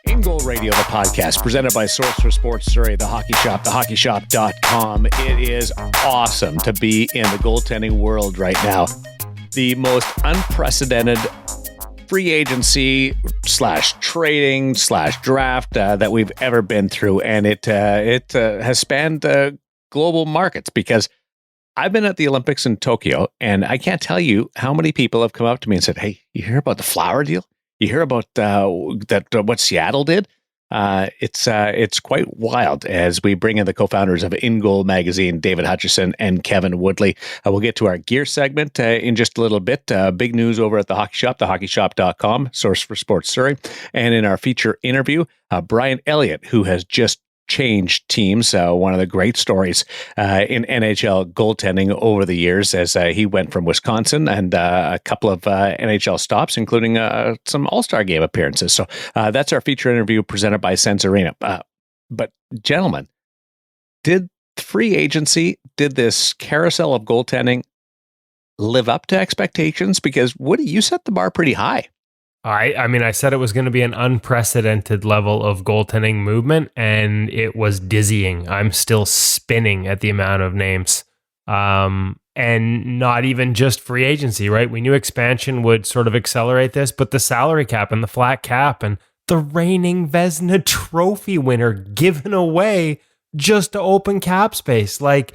In Goal Radio, the podcast presented by Source for Sports Surrey, the Hockey Shop, thehockeyshop.com. It is awesome to be in the goaltending world right now. The most unprecedented free agency / trading / draft that we've ever been through. And it has spanned global markets, because I've been at the Olympics in Tokyo, and I can't tell you how many people have come up to me and said, "Hey, you hear about the flower deal? You hear about what Seattle did?" It's quite wild as we bring in the co-founders of In Goal magazine, David Hutchison and Kevin Woodley. We'll get to our gear segment in just a little bit. Big news over at the Hockey Shop, thehockeyshop.com, Source for Sports Surrey. And in our feature interview, Brian Elliott, who has just changed teams. One of the great stories in NHL goaltending over the years, as he went from Wisconsin and a couple of NHL stops, including some All-Star game appearances. So that's our feature interview presented by Sense Arena. But gentlemen, did free agency, did this carousel of goaltending live up to expectations? Because Woody, you set the bar pretty high. I mean, I said it was going to be an unprecedented level of goaltending movement, and it was dizzying. I'm still spinning at the amount of names. And not even just free agency, right? We knew expansion would sort of accelerate this, but the salary cap and the flat cap and the reigning Vezina Trophy winner given away just to open cap space. Like,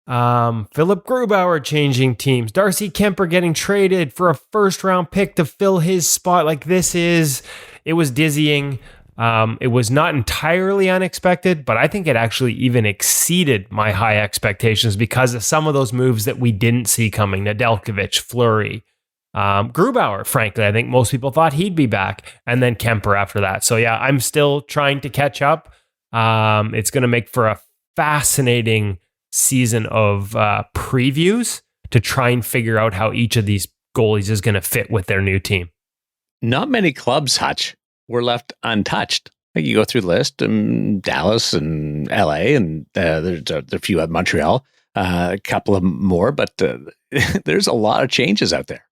Philip Grubauer changing teams, Darcy Kemper getting traded for a first-round pick to fill his spot. Like, it was dizzying. It was not entirely unexpected, but I think it actually even exceeded my high expectations because of some of those moves that we didn't see coming. Nedeljkovic, Fleury, Grubauer, frankly, I think most people thought he'd be back, and then Kemper after that. So yeah, I'm still trying to catch up. It's going to make for a fascinating season of previews to try and figure out how each of these goalies is going to fit with their new team. Not many clubs, Hutch, were left untouched. Like, you go through the list, Dallas and LA, and there's a few at Montreal, a couple of more, but there's a lot of changes out there.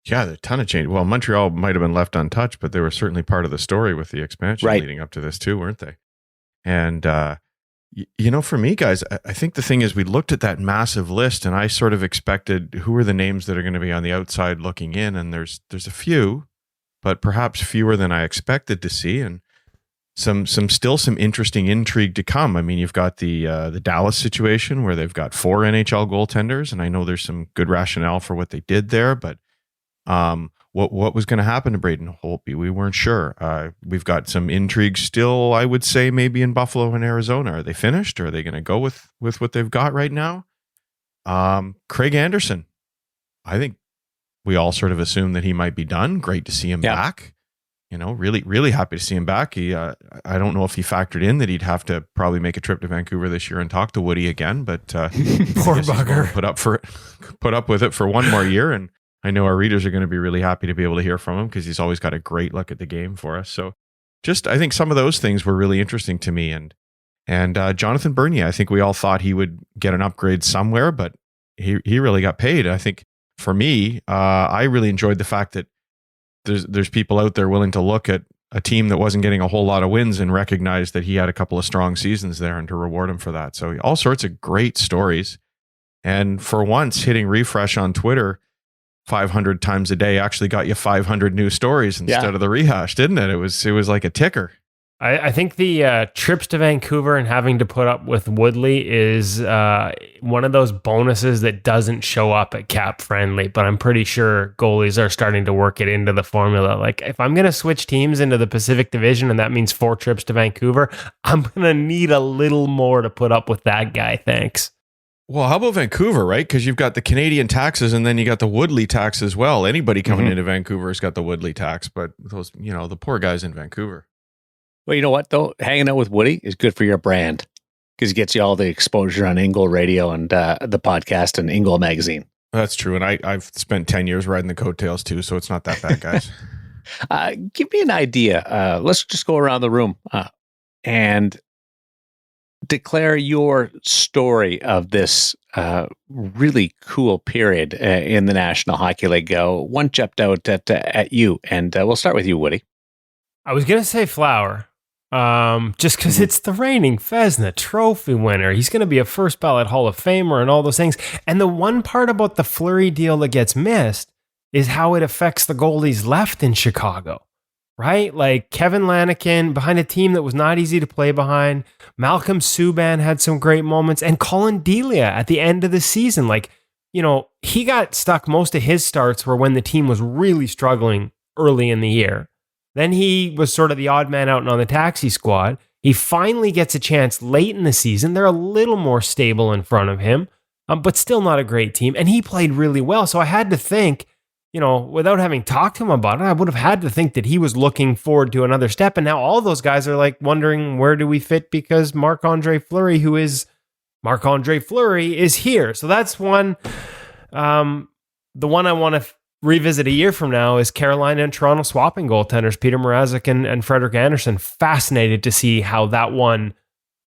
Yeah, a ton of change. Well, Montreal might have been left untouched, but they were certainly part of the story with the expansion leading up to this too, weren't they? And for me, guys, I think the thing is we looked at that massive list and I sort of expected who are the names that are going to be on the outside looking in. And there's a few, but perhaps fewer than I expected to see. And some interesting intrigue to come. I mean, you've got the Dallas situation where they've got 4 NHL goaltenders. And I know there's some good rationale for what they did there, but what was going to happen to Braden Holtby? We weren't sure. We've got some intrigue still, I would say, maybe in Buffalo and Arizona. Are they finished? Or are they going to go with what they've got right now? Craig Anderson. I think we all sort of assumed that he might be done. Great to see him back. Really, really happy to see him back. He, I don't know if he factored in that he'd have to probably make a trip to Vancouver this year and talk to Woody again, but poor bugger. Put up with it for one more year. And I know our readers are going to be really happy to be able to hear from him because he's always got a great look at the game for us. So I think some of those things were really interesting to me. And Jonathan Bernier, I think we all thought he would get an upgrade somewhere, but he really got paid. I think for me, I really enjoyed the fact that there's people out there willing to look at a team that wasn't getting a whole lot of wins and recognize that he had a couple of strong seasons there and to reward him for that. So all sorts of great stories. And for once, hitting refresh on Twitter 500 times a day actually got you 500 new stories instead of the rehash, didn't it? It was like a ticker. I think the trips to Vancouver and having to put up with Woodley is one of those bonuses that doesn't show up at Cap Friendly, but I'm pretty sure goalies are starting to work it into the formula. Like, if I'm going to switch teams into the Pacific Division and that means 4 trips to Vancouver, I'm going to need a little more to put up with that guy. Thanks. Well, how about Vancouver, right? Because you've got the Canadian taxes and then you got the Woodley tax as well. Anybody coming into Vancouver has got the Woodley tax, but those, the poor guys in Vancouver. Well, you know what, though? Hanging out with Woody is good for your brand because it gets you all the exposure on In Goal Radio and the podcast and In Goal magazine. That's true. And I've spent 10 years riding the coattails too, so it's not that bad, guys. Give me an idea. Let's just go around the room and declare your story of this really cool period in the National Hockey League. One jumped out at you, and we'll start with you, Woody. I was going to say Flower, just because it's the reigning Vezina Trophy winner. He's going to be a first ballot Hall of Famer and all those things. And the one part about the Fleury deal that gets missed is how it affects the goalies left in Chicago, right? Like Kevin Lanikin behind a team that was not easy to play behind. Malcolm Subban had some great moments, and Colin Delia at the end of the season. Like, he got stuck. Most of his starts were when the team was really struggling early in the year. Then he was sort of the odd man out and on the taxi squad. He finally gets a chance late in the season. They're a little more stable in front of him, but still not a great team. And he played really well. So I had to think, without having talked to him about it, I would have had to think that he was looking forward to another step. And now all those guys are like wondering, where do we fit? Because Marc-Andre Fleury, who is Marc-Andre Fleury, is here. So that's one. The one I want to revisit a year from now is Carolina and Toronto swapping goaltenders, Peter Mrazek and Frederik Andersen. Fascinated to see how that one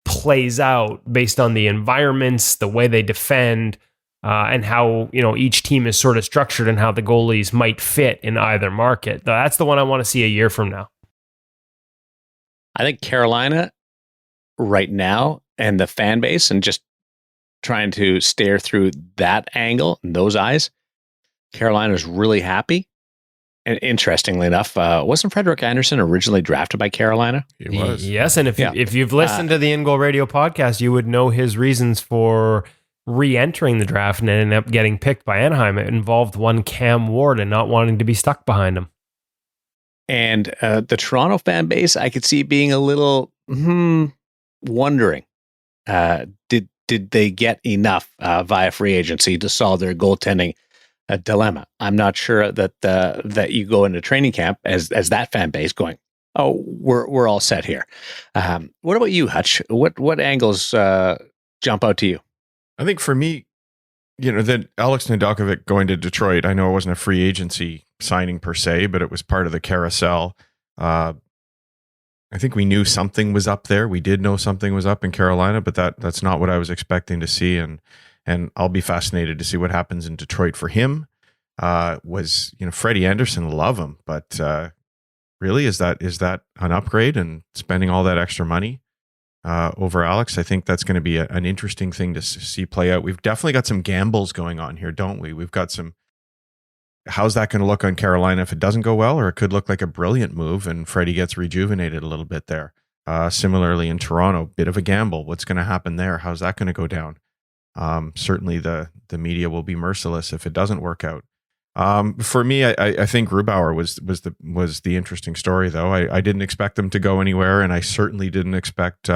plays out based on the environments, the way they defend, and how each team is sort of structured and how the goalies might fit in either market. That's the one I want to see a year from now. I think Carolina right now and the fan base, and just trying to stare through that angle and those eyes, Carolina's really happy. And interestingly enough, wasn't Frederik Andersen originally drafted by Carolina? He was. Yes, and if you've listened to the In Goal Radio podcast, you would know his reasons for re-entering the draft and ended up getting picked by Anaheim. It involved one Cam Ward and not wanting to be stuck behind him. And the Toronto fan base, I could see being a little wondering, did they get enough via free agency to solve their goaltending dilemma? I'm not sure that you go into training camp as that fan base going, oh, we're all set here. What about you, Hutch? What angles jump out to you? I think for me, that Alex Nedeljkovic going to Detroit, I know it wasn't a free agency signing per se, but it was part of the carousel. I think we knew something was up there. We did know something was up in Carolina, but that's not what I was expecting to see. And I'll be fascinated to see what happens in Detroit for him. Freddie Andersen, love him, but really, is that an upgrade and spending all that extra money over Alex? I think that's going to be an interesting thing to see play out. We've definitely got some gambles going on here, don't we? We've got some. How's that going to look on Carolina if it doesn't go well, or it could look like a brilliant move and Freddie gets rejuvenated a little bit there. Similarly in Toronto, bit of a gamble. What's going to happen there? How's that going to go down? Certainly the media will be merciless if it doesn't work out. For me, I think Grubauer was the interesting story, though. I didn't expect them to go anywhere, and I certainly didn't expect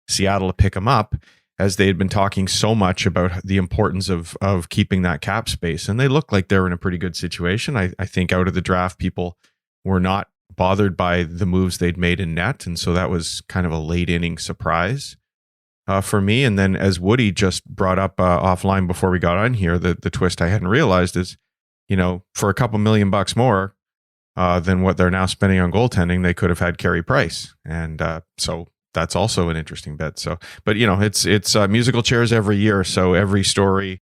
Seattle to pick him up, as they had been talking so much about the importance of keeping that cap space. And they looked like they were in a pretty good situation. I think out of the draft, people were not bothered by the moves they'd made in net, and so that was kind of a late inning surprise for me. And then, as Woody just brought up offline before we got on here, the twist I hadn't realized is, for a couple $1 million more than what they're now spending on goaltending, they could have had Carey Price. And so that's also an interesting bet. So, but it's musical chairs every year. So every story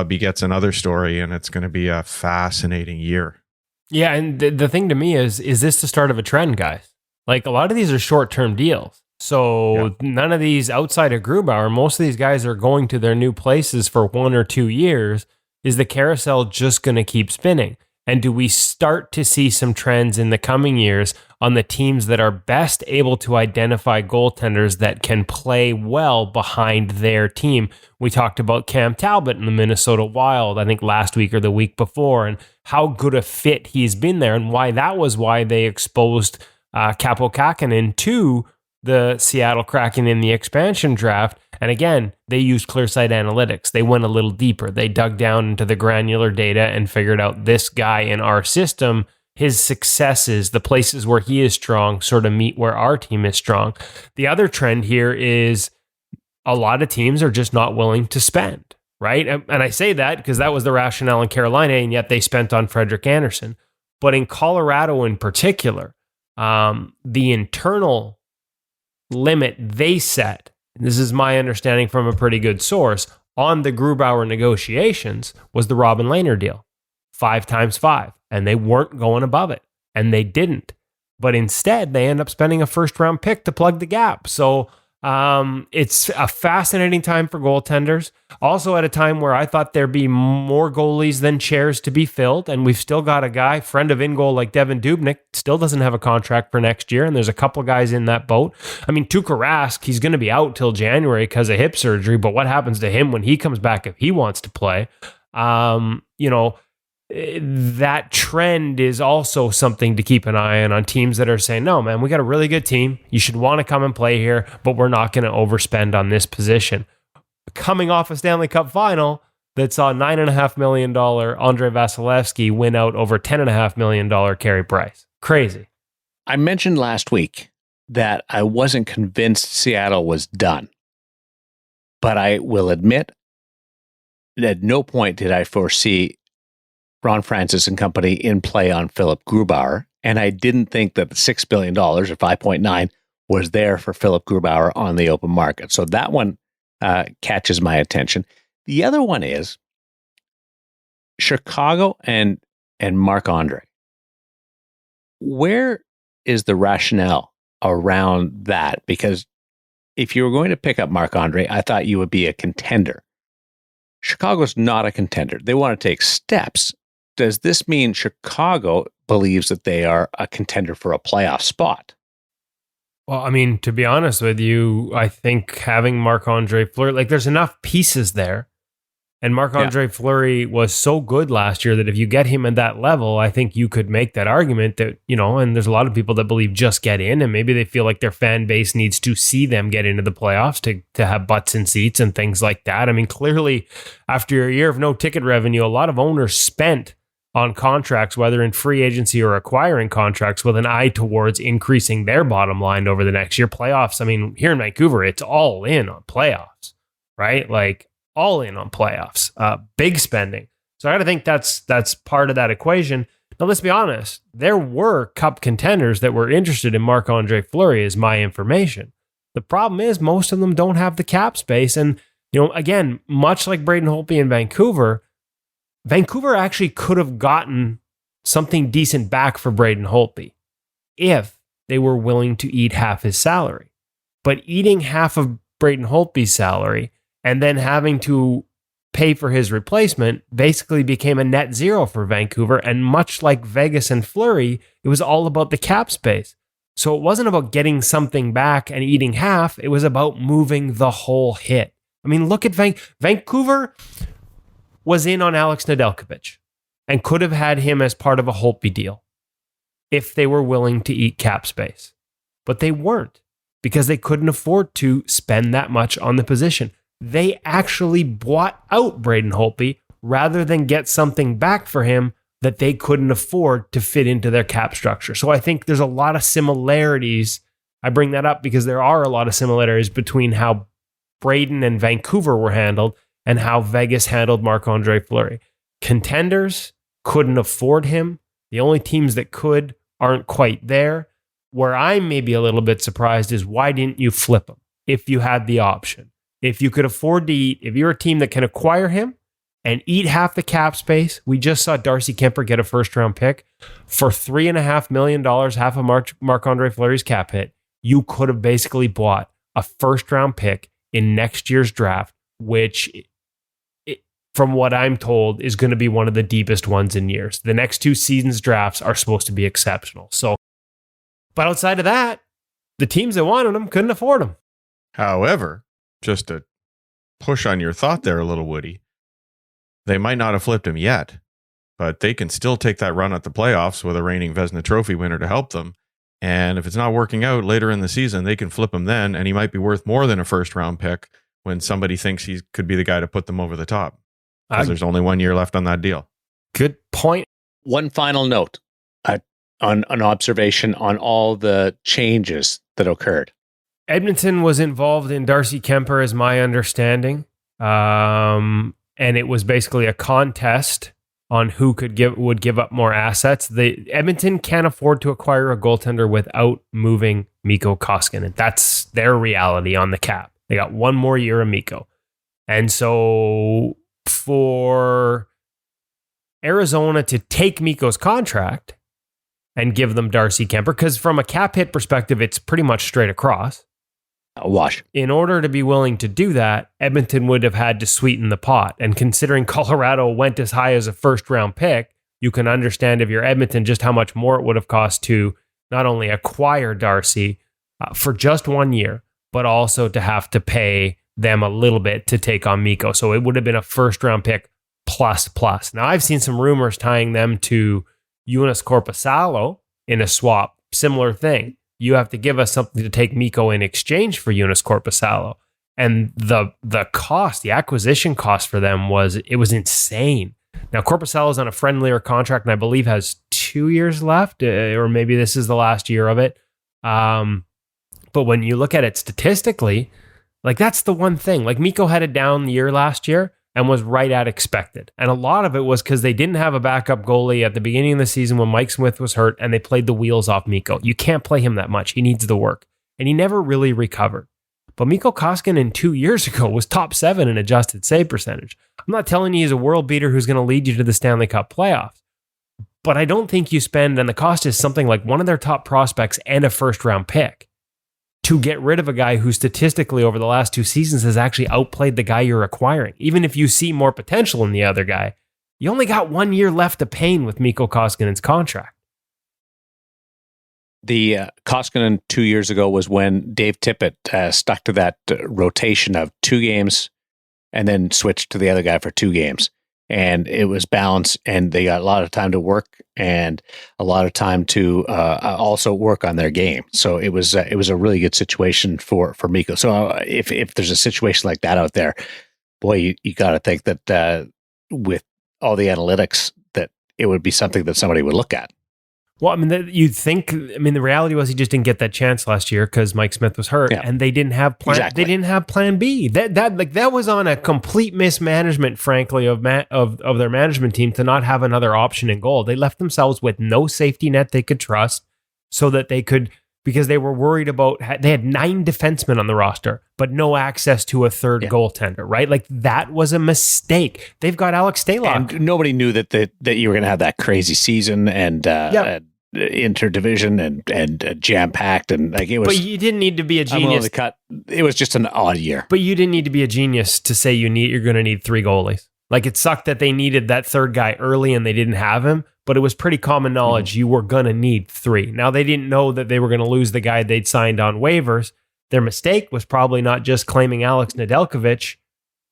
begets another story, and it's going to be a fascinating year. Yeah. And the thing to me is this the start of a trend, guys? Like, a lot of these are short-term deals. So None of these outside of Grubauer, most of these guys are going to their new places for 1 or 2 years. Is the carousel just going to keep spinning? And do we start to see some trends in the coming years on the teams that are best able to identify goaltenders that can play well behind their team? We talked about Cam Talbot in the Minnesota Wild, I think last week or the week before, and how good a fit he's been there, and why they exposed Kaapo Kähkönen to the Seattle Kraken in the expansion draft. And again, they used ClearSight Analytics. They went a little deeper. They dug down into the granular data and figured out this guy in our system, his successes, the places where he is strong, sort of meet where our team is strong. The other trend here is a lot of teams are just not willing to spend, right? And I say that because that was the rationale in Carolina, and yet they spent on Frederik Andersen. But in Colorado in particular, the internal limit they set and this is my understanding from a pretty good source, on the Grubauer negotiations was the Robin Lehner deal. 5 times 5. And they weren't going above it. And they didn't. But instead, they end up spending a first-round pick to plug the gap. So it's a fascinating time for goaltenders. Also at a time where I thought there'd be more goalies than chairs to be filled. And we've still got a guy, friend of in-goal like Devin Dubnyk, still doesn't have a contract for next year. And there's a couple guys in that boat. I mean, Tuukka Rask, he's going to be out till January because of hip surgery. But what happens to him when he comes back if he wants to play? That trend is also something to keep an eye on teams that are saying, no, man, we got a really good team. You should want to come and play here, but we're not going to overspend on this position. Coming off a Stanley Cup final that saw $9.5 million Andrei Vasilevsky win out over $10.5 million Carey Price. Crazy. I mentioned last week that I wasn't convinced Seattle was done, but I will admit that at no point did I foresee Ron Francis and company in play on Philip Grubauer, and I didn't think that the $6 billion or 5.9 was there for Philip Grubauer on the open market. So that one catches my attention. The other one is Chicago and Marc-Andre. Where is the rationale around that? Because if you were going to pick up Marc-Andre, I thought you would be a contender. Chicago's not a contender. They want to take steps. Does this mean Chicago believes that they are a contender for a playoff spot? Well, I mean, to be honest with you, I think having Marc-Andre Fleury, there's enough pieces there. And Marc-Andre Fleury was so good last year that if you get him at that level, I think you could make that argument that, and there's a lot of people that believe just get in, and maybe they feel like their fan base needs to see them get into the playoffs to have butts in seats and things like that. I mean, clearly, after a year of no ticket revenue, a lot of owners spent on contracts, whether in free agency or acquiring contracts, with an eye towards increasing their bottom line over the next year. Playoffs, I mean, here in Vancouver, it's all in on playoffs, right? All in on playoffs, big spending. So I got to think that's part of that equation. Now, let's be honest. There were cup contenders that were interested in Marc-Andre Fleury, is my information. The problem is most of them don't have the cap space. And, again, much like Braden Holtby in Vancouver actually could have gotten something decent back for Braden Holtby if they were willing to eat half his salary. But eating half of Braden Holtby's salary and then having to pay for his replacement basically became a net zero for Vancouver. And much like Vegas and Fleury, it was all about the cap space. So it wasn't about getting something back and eating half. It was about moving the whole hit. I mean, look at Vancouver was in on Alex Nedeljkovic and could have had him as part of a Holtby deal if they were willing to eat cap space. But they weren't, because they couldn't afford to spend that much on the position. They actually bought out Braden Holtby rather than get something back for him that they couldn't afford to fit into their cap structure. So I think there's a lot of similarities. I bring that up because there are a lot of similarities between how Braden and Vancouver were handled and how Vegas handled Marc-Andre Fleury. Contenders couldn't afford him. The only teams that could aren't quite there. Where I'm maybe a little bit surprised is, why didn't you flip him if you had the option? If you could afford to eat, if you're a team that can acquire him and eat half the cap space, we just saw Darcy Kemper get a first-round pick for $3.5 million, half of Marc-Andre Fleury's cap hit. You could have basically bought a first-round pick in next year's draft, which, from what I'm told, is going to be one of the deepest ones in years. The next 2 seasons drafts are supposed to be exceptional. So, but outside of that, the teams that wanted him couldn't afford him. However, just to push on your thought there a little, Woody, they might not have flipped him yet, but they can still take that run at the playoffs with a reigning Vezina Trophy winner to help them. And if it's not working out later in the season, they can flip him then, and he might be worth more than a first-round pick when somebody thinks he could be the guy to put them over the top. Because there's only 1 year left on that deal. Good point. One final note on an observation on all the changes that occurred. Edmonton was involved in Darcy Kemper, is my understanding. And it was basically a contest on who would give up more assets. Edmonton can't afford to acquire a goaltender without moving Mikko Koskinen. That's their reality on the cap. They got one more year of Mikko. And so for Arizona to take Mikko's contract and give them Darcy Kemper, because from a cap hit perspective, it's pretty much straight across. A wash. In order to be willing to do that, Edmonton would have had to sweeten the pot. And considering Colorado went as high as a first-round pick, you can understand if you're Edmonton just how much more it would have cost to not only acquire Darcy for just 1 year, but also to have to pay them a little bit to take on Mikko. So it would have been a first-round pick plus. Now, I've seen some rumors tying them to Joonas Korpisalo in a swap. Similar thing. You have to give us something to take Mikko in exchange for Joonas Korpisalo. And the cost, the acquisition cost for them was insane. Now, Korpisalo's on a friendlier contract and I believe has 2 years left, or maybe this is the last year of it. But when you look at it statistically, like that's the one thing. Like Mikko had a down year last year and was right at expected. And a lot of it was because they didn't have a backup goalie at the beginning of the season when Mike Smith was hurt and they played the wheels off Mikko. You can't play him that much. He needs the work. And he never really recovered. But Mikko Koskinen 2 years ago was top 7 in adjusted save percentage. I'm not telling you he's a world beater who's going to lead you to the Stanley Cup playoffs. But I don't think you spend, and the cost is something like one of their top prospects and a first round pick, to get rid of a guy who statistically over the last 2 seasons has actually outplayed the guy you're acquiring. Even if you see more potential in the other guy, you only got 1 year left of pain with Mikko Koskinen's contract. The Koskinen 2 years ago was when Dave Tippett stuck to that rotation of 2 games and then switched to the other guy for 2 games. And it was balanced, and they got a lot of time to work and a lot of time to also work on their game. So it was a really good situation for Mikko. So if there's a situation like that out there, boy, you got to think that with all the analytics, that it would be something that somebody would look at. Well, I mean, you'd think. I mean, the reality was he just didn't get that chance last year because Mike Smith was hurt, and they didn't have plan. Exactly. They didn't have Plan B. That was on a complete mismanagement, frankly, of their management team to not have another option in goal. They left themselves with no safety net they could trust, so that they could, because they were worried about. They had 9 defensemen on the roster, but no access to a third goaltender. Right, like that was a mistake. They've got Alex Stalock, and nobody knew that you were going to have that crazy season and. Interdivision and jam packed, and like it was. But you didn't need to be a genius. It was just an odd year. But you didn't need to be a genius to say you're going to need 3 goalies. Like it sucked that they needed that third guy early and they didn't have him. But it was pretty common knowledge you were going to need 3. Now they didn't know that they were going to lose the guy they'd signed on waivers. Their mistake was probably not just claiming Alex Nedeljkovic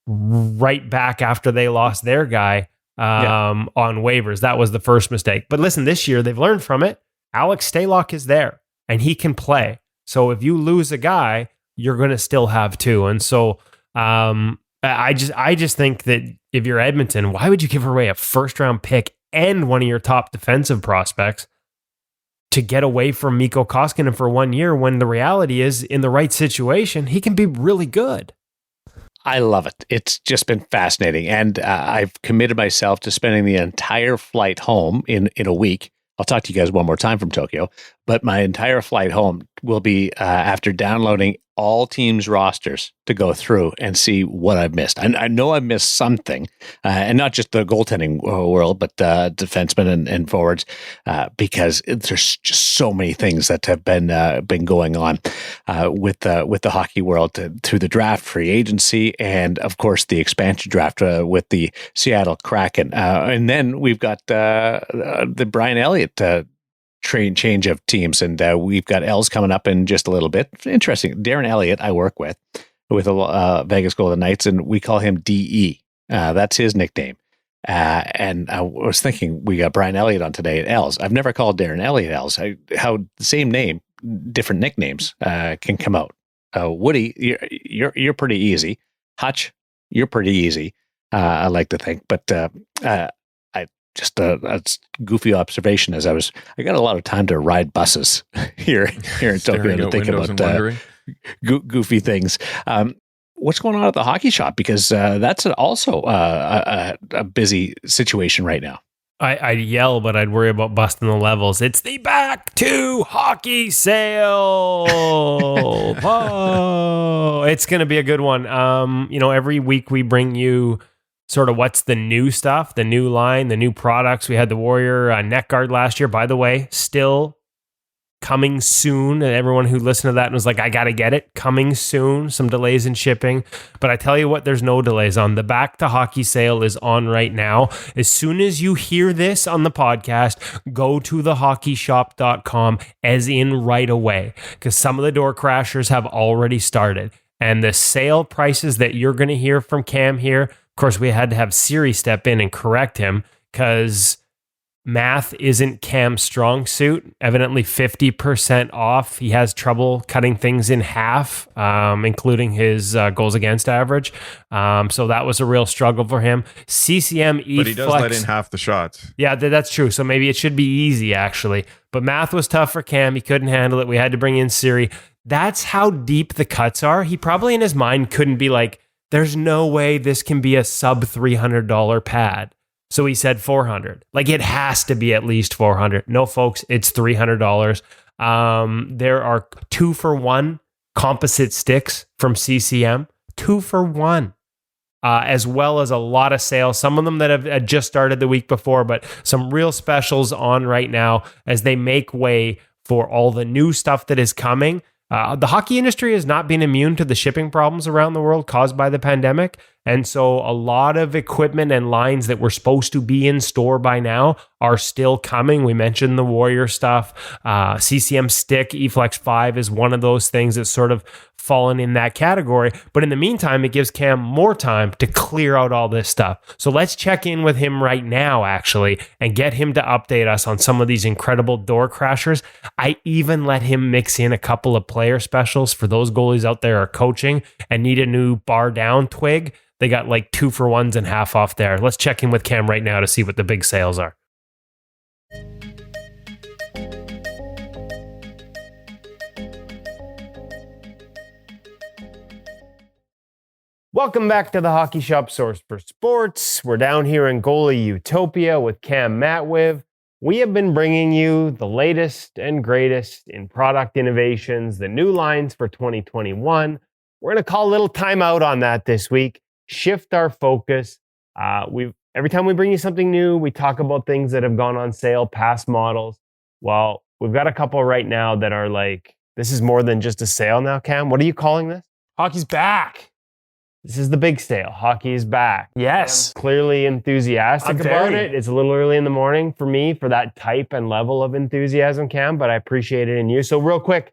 right back after they lost their guy. On waivers. That was the first mistake. But listen, this year they've learned from it. Alex Stalock is there and he can play. So if you lose a guy, you're going to still have 2. And so I just think that if you're Edmonton, why would you give away a first round pick and one of your top defensive prospects to get away from Mikko Koskinen for 1 year when the reality is, in the right situation, he can be really good? I love it. It's just been fascinating. And I've committed myself to spending the entire flight home in a week. I'll talk to you guys one more time from Tokyo, but my entire flight home will be after downloading all teams' rosters to go through and see what I've missed. I know I've missed something, and not just the goaltending world, but defensemen and forwards, because there's just so many things that have been going on with the hockey world through the draft, free agency, and of course the expansion draft with the Seattle Kraken, and then we've got the Brian Elliott change of teams, and we've got Els coming up in just a little bit. Interesting. Darren Elliott I work with Vegas Golden Knights, and we call him DE. That's his nickname. And I was thinking, we got Brian Elliott on today at Els. I've never called Darren Elliott Els. How the same name, different nicknames can come out. Woody, you're pretty easy. Hutch, you're pretty easy. I like to think, but just a goofy observation as I got a lot of time to ride buses here in Tokyo to think about goofy things. What's going on at the hockey shop? Because that's also a busy situation right now. I'd yell, but I'd worry about busting the levels. It's the back to hockey sale. Oh, it's going to be a good one. Every week we bring you sort of what's the new stuff, the new line, the new products. We had the Warrior neck guard last year, by the way, still coming soon. And everyone who listened to that was like, I got to get it. Coming soon. Some delays in shipping. But I tell you what, there's no delays on. The Back to Hockey sale is on right now. As soon as you hear this on the podcast, go to thehockeyshop.com, as in right away, because some of the door crashers have already started. And the sale prices that you're going to hear from Cam here, of course, we had to have Siri step in and correct him because math isn't Cam's strong suit. Evidently 50% off. He has trouble cutting things in half, including his goals against average. So that was a real struggle for him. CCM E-Flex. But he does let in half the shots. Yeah, that's true. So maybe it should be easy, actually. But math was tough for Cam. He couldn't handle it. We had to bring in Siri. That's how deep the cuts are. He probably in his mind couldn't be like, there's no way this can be a sub $300 pad. So he said 400. Like it has to be at least 400. No, folks, it's $300. There are 2-for-1 composite sticks from CCM. 2-for-1. As well as a lot of sales. Some of them that have just started the week before, but some real specials on right now as they make way for all the new stuff that is coming. The hockey industry has not been immune to the shipping problems around the world caused by the pandemic. And so a lot of equipment and lines that were supposed to be in store by now are still coming. We mentioned the Warrior stuff. CCM Stick E-Flex 5 is one of those things that's sort of fallen in that category. But in the meantime, it gives Cam more time to clear out all this stuff. So let's check in with him right now, actually, and get him to update us on some of these incredible door crashers. I even let him mix in a couple of player specials for those goalies out there are coaching and need a new bar down twig. They got like 2-for-1s and half off there. Let's check in with Cam right now to see what the big sales are. Welcome back to the Hockey Shop Source for Sports. We're down here in goalie utopia with Cam Matwiv. We have been bringing you the latest and greatest in product innovations, the new lines for 2021. We're going to call a little timeout on that this week. Shift our focus. Every time we bring you something new, we talk about things that have gone on sale, past models. Well, we've got a couple right now that are like, this is more than just a sale now, Cam. What are you calling this? Hockey's back. This is the big sale. Hockey is back. Yes. I'm clearly enthusiastic about it. It's a little early in the morning for me for that type and level of enthusiasm, Cam, but I appreciate it in you. So real quick,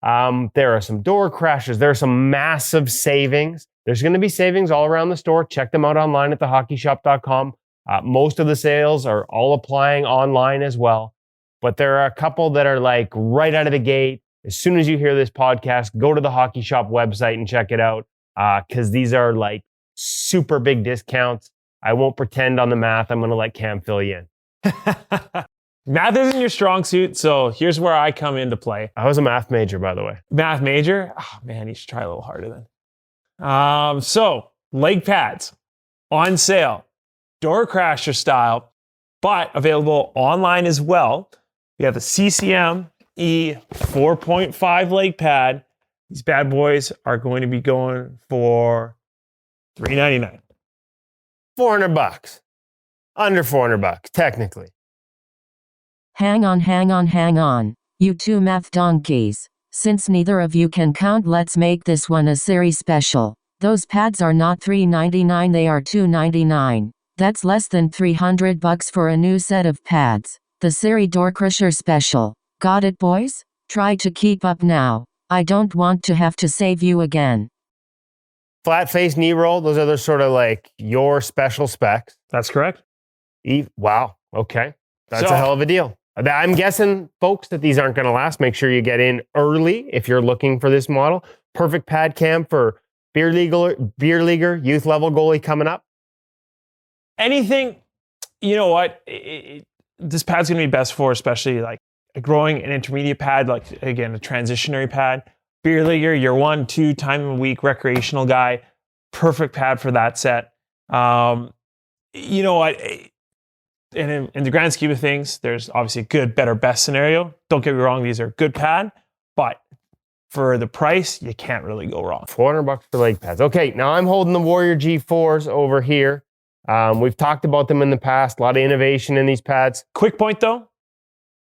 there are some door crashes. There are some massive savings. There's going to be savings all around the store. Check them out online at thehockeyshop.com. Most of the sales are all applying online as well. But there are a couple that are like right out of the gate. As soon as you hear this podcast, go to the Hockey Shop website and check it out because these are like super big discounts. I won't pretend on the math. I'm going to let Cam fill you in. Math isn't your strong suit, so here's where I come into play. I was a math major, by the way. Math major? Oh, man, you should try a little harder then. So, leg pads on sale, door crasher style, but available online as well. We have the CCM E 4.5 leg pad. These bad boys are going to be going for $399. $400. Under $400, technically. Hang on. You two math donkeys. Since neither of you can count, let's make this one a series special. Those pads are not $399, they are $299. That's less than $300 for a new set of pads. The Siri Door Crusher special. Got it, boys? Try to keep up now. I don't want to have to save you again. Flat face knee roll, those are the sort of like your special specs. That's correct. Wow. Okay. That's a hell of a deal. I'm guessing, folks, that these aren't going to last. Make sure you get in early if you're looking for this model. Perfect pad cam for beer leaguer, youth level goalie coming up. Anything, you know what? This pad's going to be best for, especially like a growing and intermediate pad, like again, a transitionary pad. Beer leaguer, your 1-2 time a week recreational guy. Perfect pad for that set. You know what? And in the grand scheme of things, there's obviously a good, better, best scenario. Don't get me wrong, these are good pad, but for the price, you can't really go wrong. $400 for leg pads. Okay, now I'm holding the Warrior G4s over here. We've talked about them in the past. A lot of innovation in these pads. Quick point though,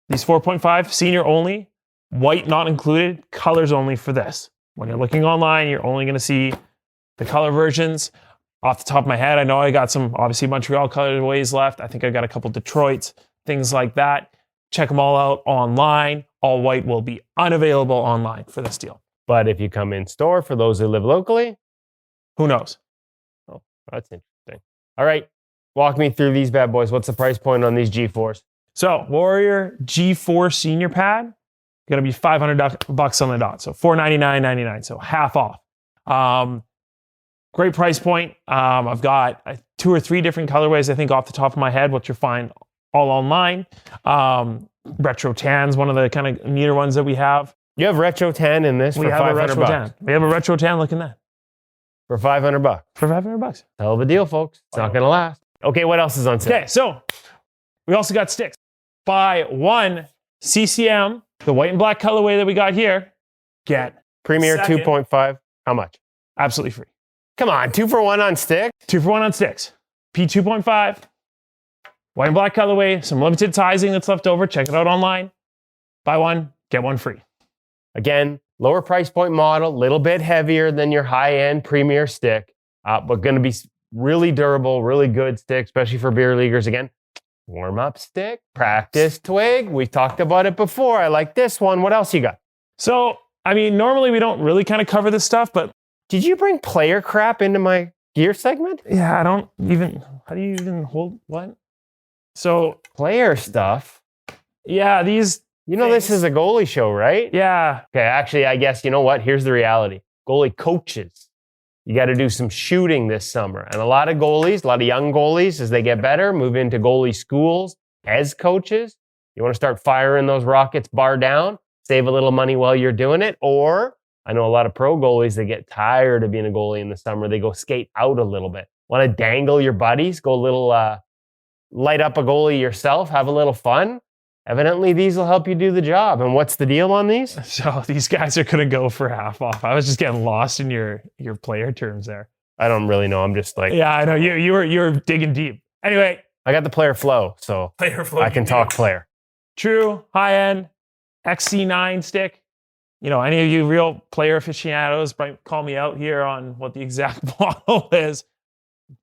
these 4.5, senior only, white not included, colors only for this. When you're looking online, you're only going to see the color versions. Off the top of my head, I know I got some, obviously, Montreal colorways left. I think I got a couple Detroits, things like that. Check them all out online. All white will be unavailable online for this deal. But if you come in store, for those who live locally, who knows? Oh, that's interesting. All right, walk me through these bad boys. What's the price point on these G4s? So Warrior G4 senior pad, going to be $500 on the dot. So $499.99, so half off. Great price point. I've got 2 or 3 different colorways, I think, off the top of my head, which you'll find all online. Retro Tan's one of the kind of neater ones that we have. You have Retro Tan in this for $500. Tan. We have a Retro Tan. Look at that. For $500. For $500. Hell of a deal, folks. It's not going to last. Okay, what else is on sale? Okay, so we also got sticks. Buy one CCM, the white and black colorway that we got here, get Premier 2.5. How much? Absolutely free. Come on, 2 for 1 on sticks? 2 for 1 on sticks. P2.5, white and black colorway, some limited sizing that's left over. Check it out online. Buy one, get one free. Again, lower price point model, little bit heavier than your high-end Premier stick, but going to be really durable, really good stick, especially for beer leaguers. Again, warm-up stick, practice twig. We've talked about it before. I like this one. What else you got? So, I mean, normally we don't really kind of cover this stuff, but did you bring player crap into my gear segment? Yeah, I don't even, how do you even hold, what? So, player stuff. Yeah, these. You know, this is a goalie show, right? Yeah. Okay, actually, I guess, you know what? Here's the reality. Goalie coaches. You got to do some shooting this summer. And a lot of goalies, a lot of young goalies, as they get better, move into goalie schools as coaches. You want to start firing those rockets bar down, save a little money while you're doing it. Or I know a lot of pro goalies that get tired of being a goalie in the summer. They go skate out a little bit. Want to dangle your buddies, go a little, light up a goalie yourself, have a little fun. Evidently, these will help you do the job. And what's the deal on these? So these guys are going to go for half off. I was just getting lost in your player terms there. I don't really know. I'm just like... Yeah, I know. You're digging deep. Anyway. I got the player flow, so player flow, I can talk player. True, high-end, XC9 stick. You know, any of you real player aficionados might call me out here on what the exact model is.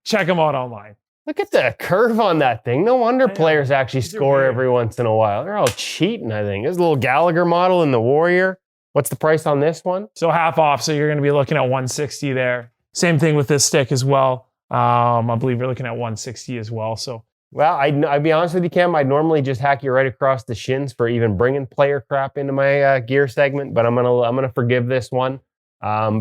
Check them out online. Look at the curve on that thing. No wonder players actually score every once in a while. They're all cheating, I think. There's a little Gallagher model in the Warrior. What's the price on this one? So half off, so you're going to be looking at 160 there. Same thing with this stick as well. I believe you're looking at 160 as well. So, well, I'd be honest with you, Cam. I'd normally just hack you right across the shins for even bringing player crap into my gear segment, but I'm gonna forgive this one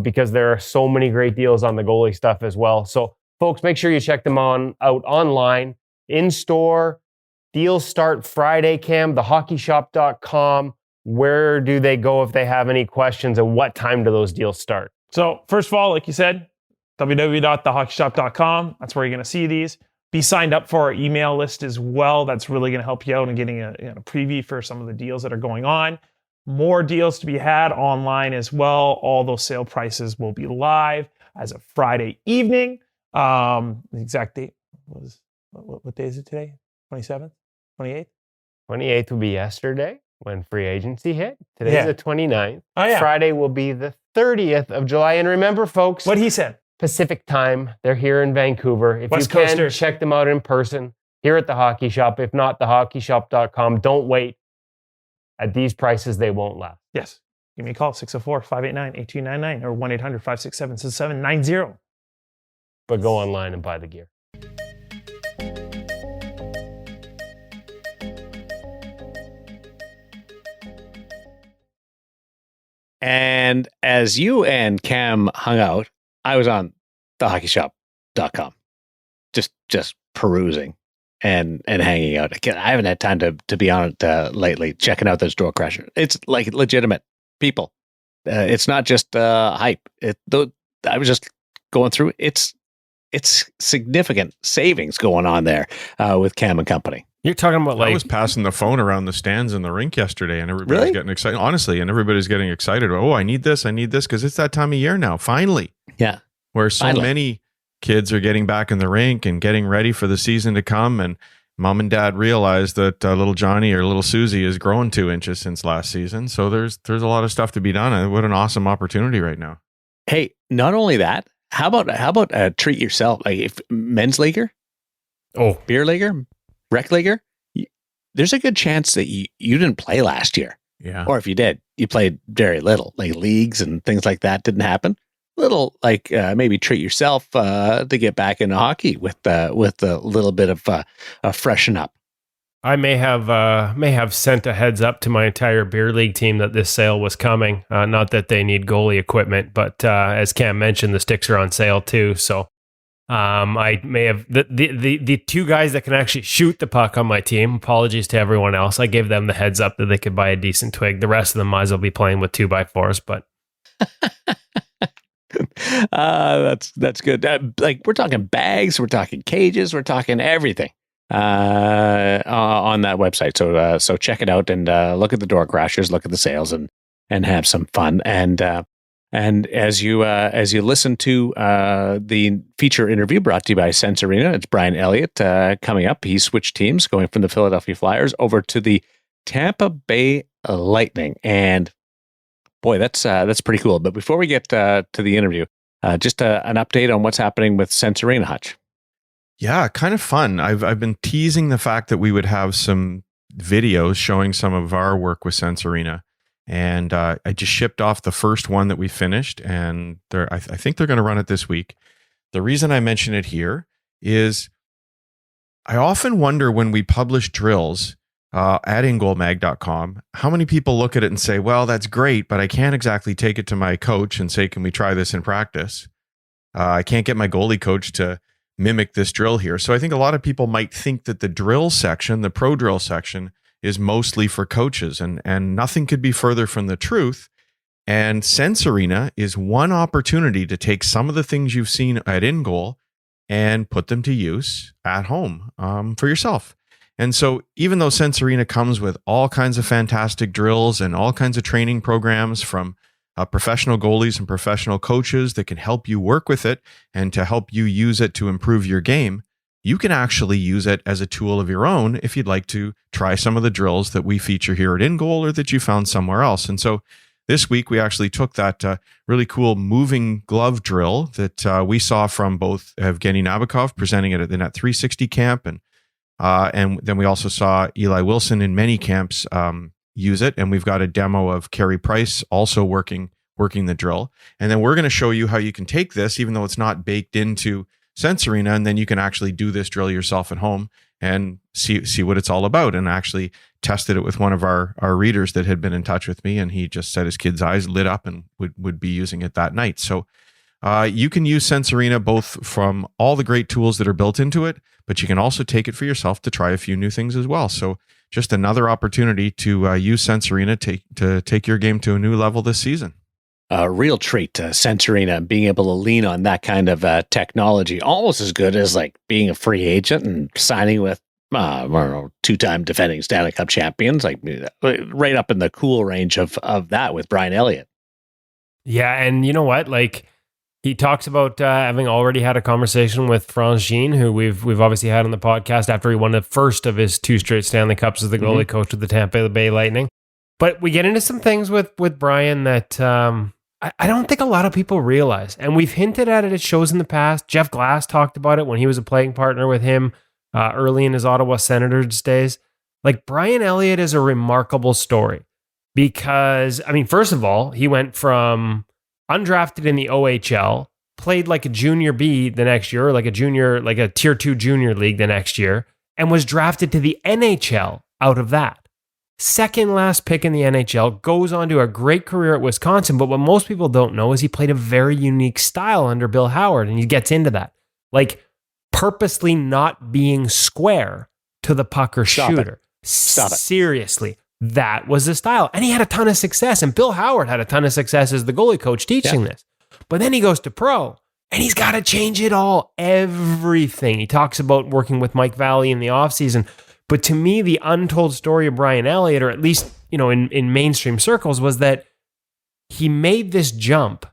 because there are so many great deals on the goalie stuff as well. So, folks, make sure you check them out online, in store. Deals start Friday, Cam. thehockeyshop.com. Where do they go if they have any questions, and what time do those deals start? So, first of all, like you said, www.thehockeyshop.com. That's where you're going to see these. Be signed up for our email list as well. That's really going to help you out in getting a preview for some of the deals that are going on. More deals to be had online as well. All those sale prices will be live as of Friday evening. The exact date was, what day is it today? 27th? 28th? 28th will be yesterday when free agency hit. Today's the 29th. Oh, yeah. Friday will be the 30th of July. And remember, folks. What he said. Pacific time. They're here in Vancouver. If West you can, Coasters. check them out in person here at the Hockey Shop. If not, thehockeyshop.com. Don't wait. At these prices, they won't last. Yes. Give me a call, 604-589-8299 or 1-800-567-6790. But go online and buy the gear. And as you and Cam hung out, I was on thehockeyshop.com, just perusing and hanging out. I haven't had time to be on it lately, checking out those door crashers. It's like legitimate people. It's not just hype. I was just going through. It's significant savings going on there with Cam and company. You're talking about I was passing the phone around the stands in the rink yesterday, and everybody's Really? getting excited. Honestly, and everybody's getting excited. Oh, I need this, because it's that time of year now. Finally, Yeah. where so many kids are getting back in the rink and getting ready for the season to come, and mom and dad realize that little Johnny or little Susie has grown 2 inches since last season. So there's a lot of stuff to be done. What an awesome opportunity right now. Hey, not only that, how about treat yourself? Like if men's leaguer, beer leaguer, rec leaguer, there's a good chance that you didn't play last year. Yeah. Or if you did, you played very little. Like leagues and things like that didn't happen. Little like maybe treat yourself to get back into hockey with a little bit of a freshen up. I may have sent a heads up to my entire beer league team that this sale was coming. Not that they need goalie equipment, but as Cam mentioned, the sticks are on sale too. So I may have the 2 guys that can actually shoot the puck on my team. Apologies to everyone else. I gave them the heads up that they could buy a decent twig. The rest of them might as well be playing with 2x4s, but. That's good. Like we're talking bags, we're talking cages, we're talking everything on that website. So check it out and look at the door crashers, look at the sales, and have some fun. And as you listen to the feature interview brought to you by Sense Arena, it's Brian Elliott coming up. He switched teams, going from the Philadelphia Flyers over to the Tampa Bay Lightning, and boy, that's pretty cool. But before we get to the interview, just an update on what's happening with Sense Arena, Hutch. Yeah, kind of fun. I've been teasing the fact that we would have some videos showing some of our work with Sense Arena, and I just shipped off the first one that we finished, and I think they're going to run it this week. The reason I mention it here is I often wonder when we publish drills at ingoalmag.com, how many people look at it and say, well, that's great, but I can't exactly take it to my coach and say, can we try this in practice? I can't get my goalie coach to mimic this drill here. So I think a lot of people might think that the drill section, the pro drill section, is mostly for coaches, and nothing could be further from the truth. And Sense Arena is one opportunity to take some of the things you've seen at InGoal and put them to use at home for yourself. And so even though Sense Arena comes with all kinds of fantastic drills and all kinds of training programs from professional goalies and professional coaches that can help you work with it and to help you use it to improve your game, you can actually use it as a tool of your own if you'd like to try some of the drills that we feature here at InGoal or that you found somewhere else. And so this week, we actually took that really cool moving glove drill that we saw from both Evgeny Nabokov presenting it at the Net 360 camp, and then we also saw Eli Wilson in many camps use it, and we've got a demo of Carey Price also working the drill. And then we're going to show you how you can take this, even though it's not baked into Sense Arena, and then you can actually do this drill yourself at home and see what it's all about. And actually tested it with one of our readers that had been in touch with me, and he just said his kid's eyes lit up and would be using it that night. So you can use Sense Arena both from all the great tools that are built into it, but you can also take it for yourself to try a few new things as well. So just another opportunity to use Sense Arena to take your game to a new level this season. A real treat, Sense Arena, being able to lean on that kind of technology, almost as good as like being a free agent and signing with, I don't know, 2-time defending Stanley Cup champions, like right up in the cool range of that with Brian Elliott. Yeah, and you know what? Like he talks about having already had a conversation with Franz Jean, who we've obviously had on the podcast after he won the first of his 2 straight Stanley Cups as the goalie coach of the Tampa Bay Lightning. But we get into some things with Brian that I don't think a lot of people realize. And we've hinted at it at shows in the past. Jeff Glass talked about it when he was a playing partner with him early in his Ottawa Senators days. Like Brian Elliott is a remarkable story because, I mean, first of all, he went from undrafted in the OHL, played like a junior B the next year, like a tier 2 junior league the next year, and was drafted to the NHL out of that. Second last pick in the NHL, goes on to a great career at Wisconsin. But what most people don't know is he played a very unique style under Bill Howard. And he gets into that. Like purposely not being square to the puck or shooter. Stop it. Seriously. That was the style. And he had a ton of success. And Bill Howard had a ton of success as the goalie coach teaching this. But then he goes to pro. And he's got to change it all. Everything. He talks about working with Mike Valley in the offseason, But to me, the untold story of Brian Elliott, or at least, in mainstream circles, was that he made this jump.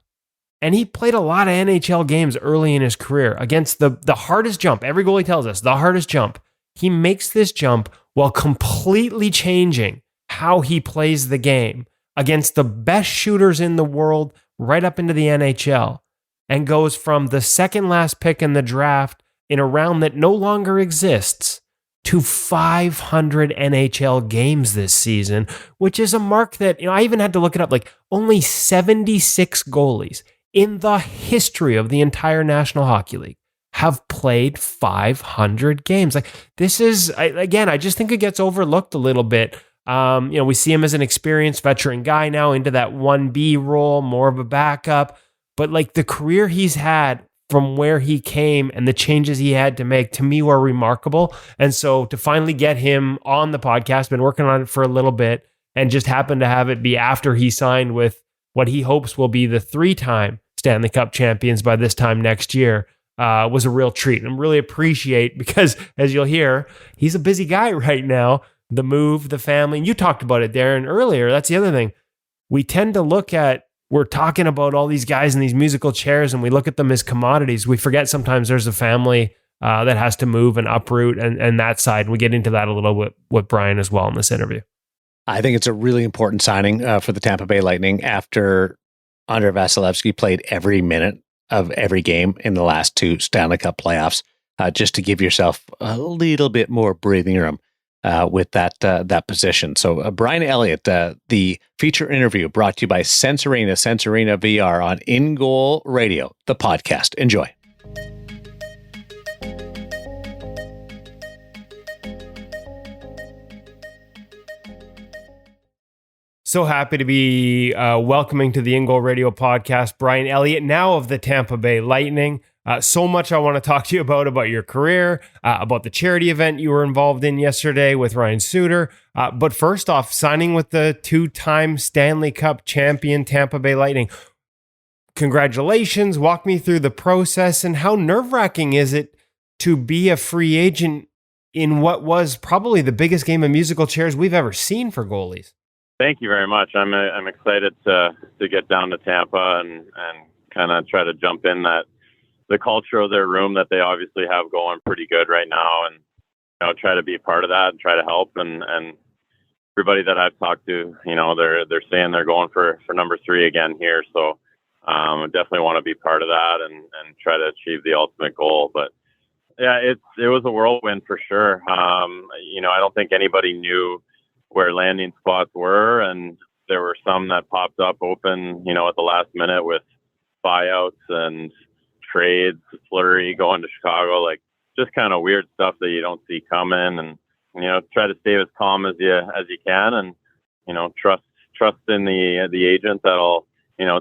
And he played a lot of NHL games early in his career against the hardest jump. Every goalie tells us the hardest jump. He makes this jump while completely changing how he plays the game against the best shooters in the world right up into the NHL, and goes from the second last pick in the draft in a round that no longer exists to 500 NHL games this season, which is a mark that, I even had to look it up, like only 76 goalies in the history of the entire National Hockey League have played 500 games. Like, this is, again, I just think it gets overlooked a little bit. We see him as an experienced veteran guy now into that 1B role, more of a backup. But like, the career he's had from where he came and the changes he had to make, to me, were remarkable. And so to finally get him on the podcast, been working on it for a little bit, and just happen to have it be after he signed with what he hopes will be the 3-time Stanley Cup champions by this time next year, was a real treat. And really appreciate, because as you'll hear, he's a busy guy right now. The move, the family, and you talked about it, Darren, earlier. That's the other thing. We tend to look at, we're talking about all these guys in these musical chairs, and we look at them as commodities. We forget sometimes there's a family that has to move and uproot, and that side. And we get into that a little bit with Brian as well in this interview. I think it's a really important signing for the Tampa Bay Lightning after Andrei Vasilevsky played every minute of every game in the last 2 Stanley Cup playoffs, just to give yourself a little bit more breathing room with that position. So Brian Elliott, the feature interview brought to you by Sensorina VR on In Goal Radio, the podcast. Enjoy. So happy to be welcoming to the In Goal Radio podcast, Brian Elliott, now of the Tampa Bay Lightning. So much I want to talk to you about your career, about the charity event you were involved in yesterday with Ryan Suter. But first off, signing with the 2-time Stanley Cup champion Tampa Bay Lightning. Congratulations. Walk me through the process, and how nerve-wracking is it to be a free agent in what was probably the biggest game of musical chairs we've ever seen for goalies? Thank you very much. I'm excited to get down to Tampa and kind of try to jump in the culture of their room that they obviously have going pretty good right now, and try to be a part of that and try to help. And everybody that I've talked to, they're saying they're going for number 3 again here. So I definitely want to be part of that and try to achieve the ultimate goal. But yeah, it was a whirlwind for sure. I don't think anybody knew where landing spots were, and there were some that popped up open, at the last minute with buyouts and trades, Fleury going to Chicago, like just kind of weird stuff that you don't see coming, and try to stay as calm as you can, and trust in the agent that'll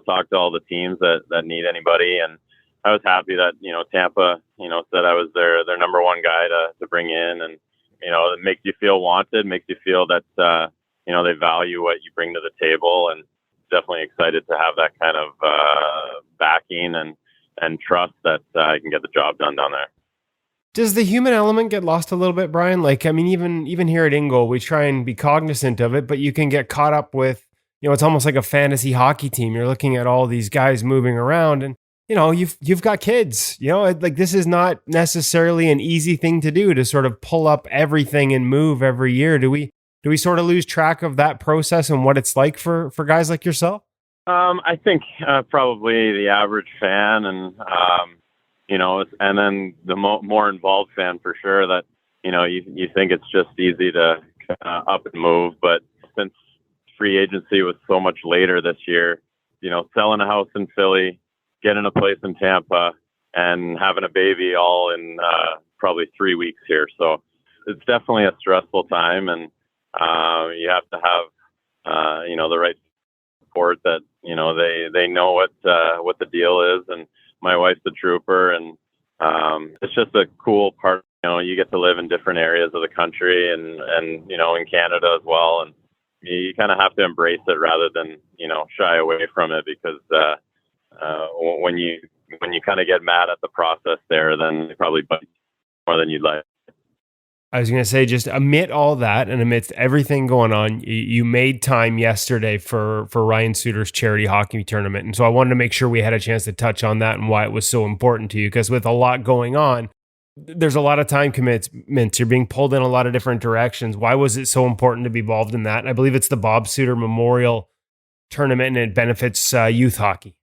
talk to all the teams that need anybody. And I was happy that Tampa said I was their number 1 guy to bring in, and it makes you feel wanted, makes you feel that, they value what you bring to the table, and definitely excited to have that kind of backing and trust that I can get the job done down there. Does the human element get lost a little bit, Brian? Like, I mean, even here at In Goal, we try and be cognizant of it, but you can get caught up with, it's almost like a fantasy hockey team. You're looking at all these guys moving around, and you've got kids, like this is not necessarily an easy thing to do, to sort of pull up everything and move every year. Do we sort of lose track of that process and what it's like for guys like yourself? I think probably the average fan, and and then the more involved fan for sure, that you think it's just easy to up and move. But since free agency was so much later this year, selling a house in Philly, getting a place in Tampa, and having a baby all in probably 3 weeks here. So it's definitely a stressful time, and you have to have the right support that they know what the deal is. And my wife's a trooper, and it's just a cool part. You get to live in different areas of the country, and in Canada as well, and you kind of have to embrace it rather than shy away from it, because when you kind of get mad at the process there, then it probably bites more than you'd like. I was going to say, just amid all that and amidst everything going on, you made time yesterday for Ryan Suter's charity hockey tournament. And so I wanted to make sure we had a chance to touch on that and why it was so important to you. Because with a lot going on, there's a lot of time commitments. You're being pulled in a lot of different directions. Why was it so important to be involved in that? And I believe it's the Bob Suter Memorial Tournament, and it benefits youth hockey.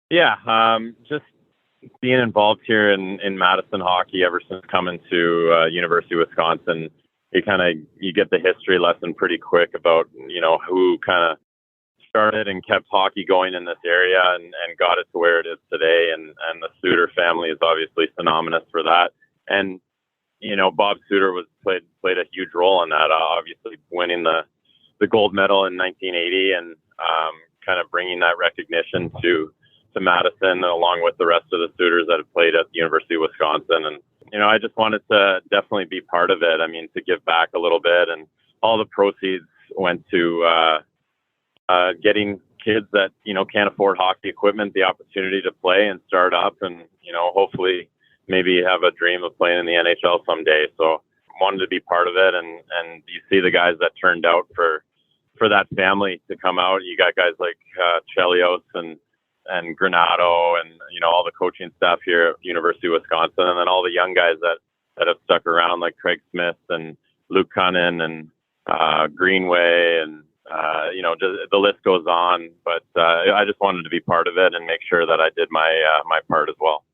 Yeah, just being involved here in Madison hockey ever since coming to University of Wisconsin, you get the history lesson pretty quick about, who kind of started and kept hockey going in this area and got it to where it is today. And the Suter family is obviously synonymous for that. And, Bob Suter played a huge role in that, obviously winning the gold medal in 1980 and kind of bringing that recognition to Madison along with the rest of the Suters that have played at the University of Wisconsin. And, I just wanted to definitely be part of it. I mean, to give back a little bit, and all the proceeds went to getting kids that, can't afford hockey equipment the opportunity to play and start up and, hopefully maybe have a dream of playing in the NHL someday. So wanted to be part of it. And you see the guys that turned out for that family to come out. You got guys like Chelios and Granado and, all the coaching staff here at University of Wisconsin, and then all the young guys that have stuck around like Craig Smith and Luke Cunnin and Greenway and, just, the list goes on. But I just wanted to be part of it and make sure that I did my part as well.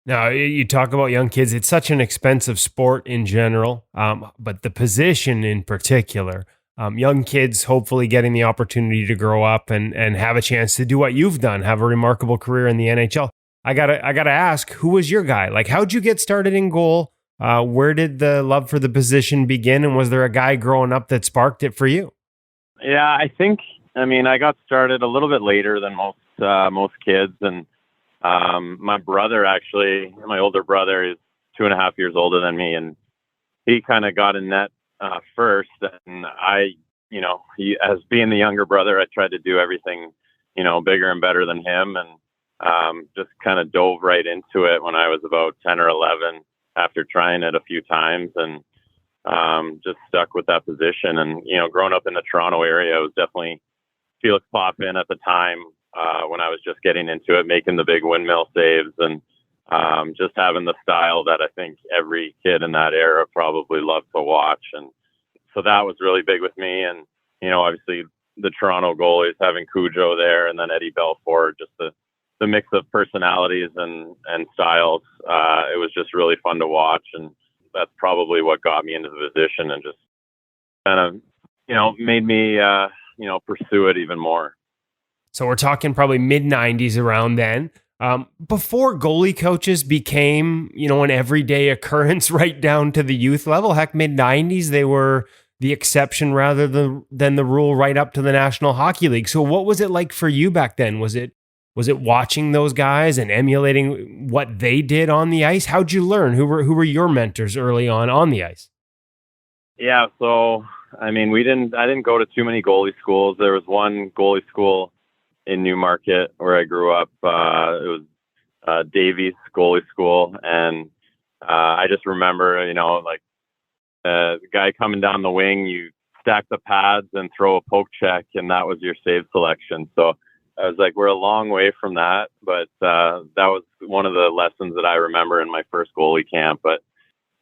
Now, you talk about young kids. It's such an expensive sport in general, but the position in particular. Young kids hopefully getting the opportunity to grow up and have a chance to do what you've done, have a remarkable career in the NHL. I gotta ask, who was your guy? Like, how'd you get started in goal? Where did the love for the position begin? And was there a guy growing up that sparked it for you? Yeah, I got started a little bit later than most kids. And my brother, actually, my older brother, is 2.5 years older than me. And he kind of got in net first, and as being the younger brother, I tried to do everything, bigger and better than him, and just kind of dove right into it when I was about 10 or 11 after trying it a few times, and just stuck with that position. And, growing up in the Toronto area, it was definitely Felix Potvin at the time when I was just getting into it, making the big windmill saves, and just having the style that I think every kid in that era probably loved to watch. And so that was really big with me. And, obviously the Toronto goalies, having Cujo there and then Eddie Belfour, just the mix of personalities and styles. It was just really fun to watch. And that's probably what got me into the position and just kind of, made me, pursue it even more. So we're talking probably mid-90s around then. Before goalie coaches became, an everyday occurrence right down to the youth level, heck, mid-90s, they were the exception rather than the rule right up to the National Hockey League. So what was it like for you back then? Was it watching those guys and emulating what they did on the ice? How'd you learn? Who were your mentors early on the ice? Yeah, so, I didn't go to too many goalie schools. There was one goalie school in Newmarket where I grew up. It was Davies Goalie School, and I just remember, the guy coming down the wing, you stack the pads and throw a poke check, and that was your save selection. So I was like, we're a long way from that, but that was one of the lessons that I remember in my first goalie camp. But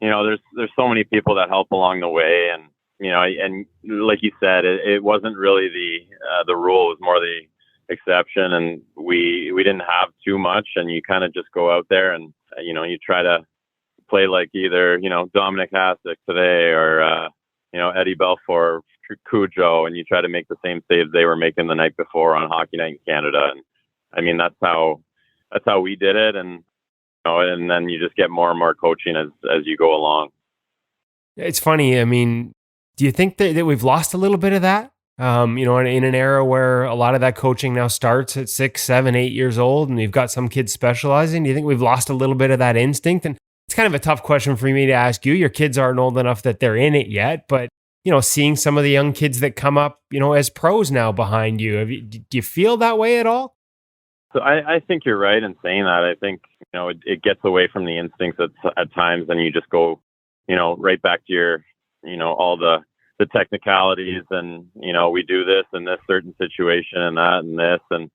there's so many people that help along the way, and and like you said, it wasn't really the rule; it was more the exception, and we didn't have too much, and you kind of just go out there and you try to play like either Dominic Hasek today or Eddie Belfour, Cujo, and you try to make the same saves they were making the night before on Hockey Night in Canada. And that's how we did it, and and then you just get more and more coaching as you go along. It's funny. Do you think that we've lost a little bit of that? In an era where a lot of that coaching now starts at 6, 7, 8 years old, and you've got some kids specializing. Do you think we've lost a little bit of that instinct? And it's kind of a tough question for me to ask you. Your kids aren't old enough that they're in it yet, but seeing some of the young kids that come up, as pros now behind you, do you feel that way at all? So I think you're right in saying that. I think it gets away from the instincts at times, and you just go right back to your, all the technicalities and, we do this in this certain situation and that and this. And,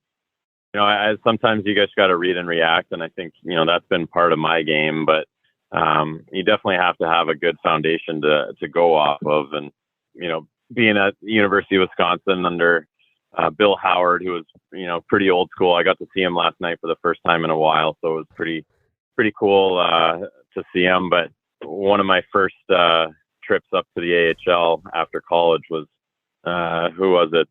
sometimes you guys got to read and react. And I think, that's been part of my game, but you definitely have to have a good foundation to go off of. And, being at the University of Wisconsin under Bill Howard, who was, pretty old school. I got to see him last night for the first time in a while. So it was pretty cool to see him. But one of my first trips up to the AHL after college was, who was it?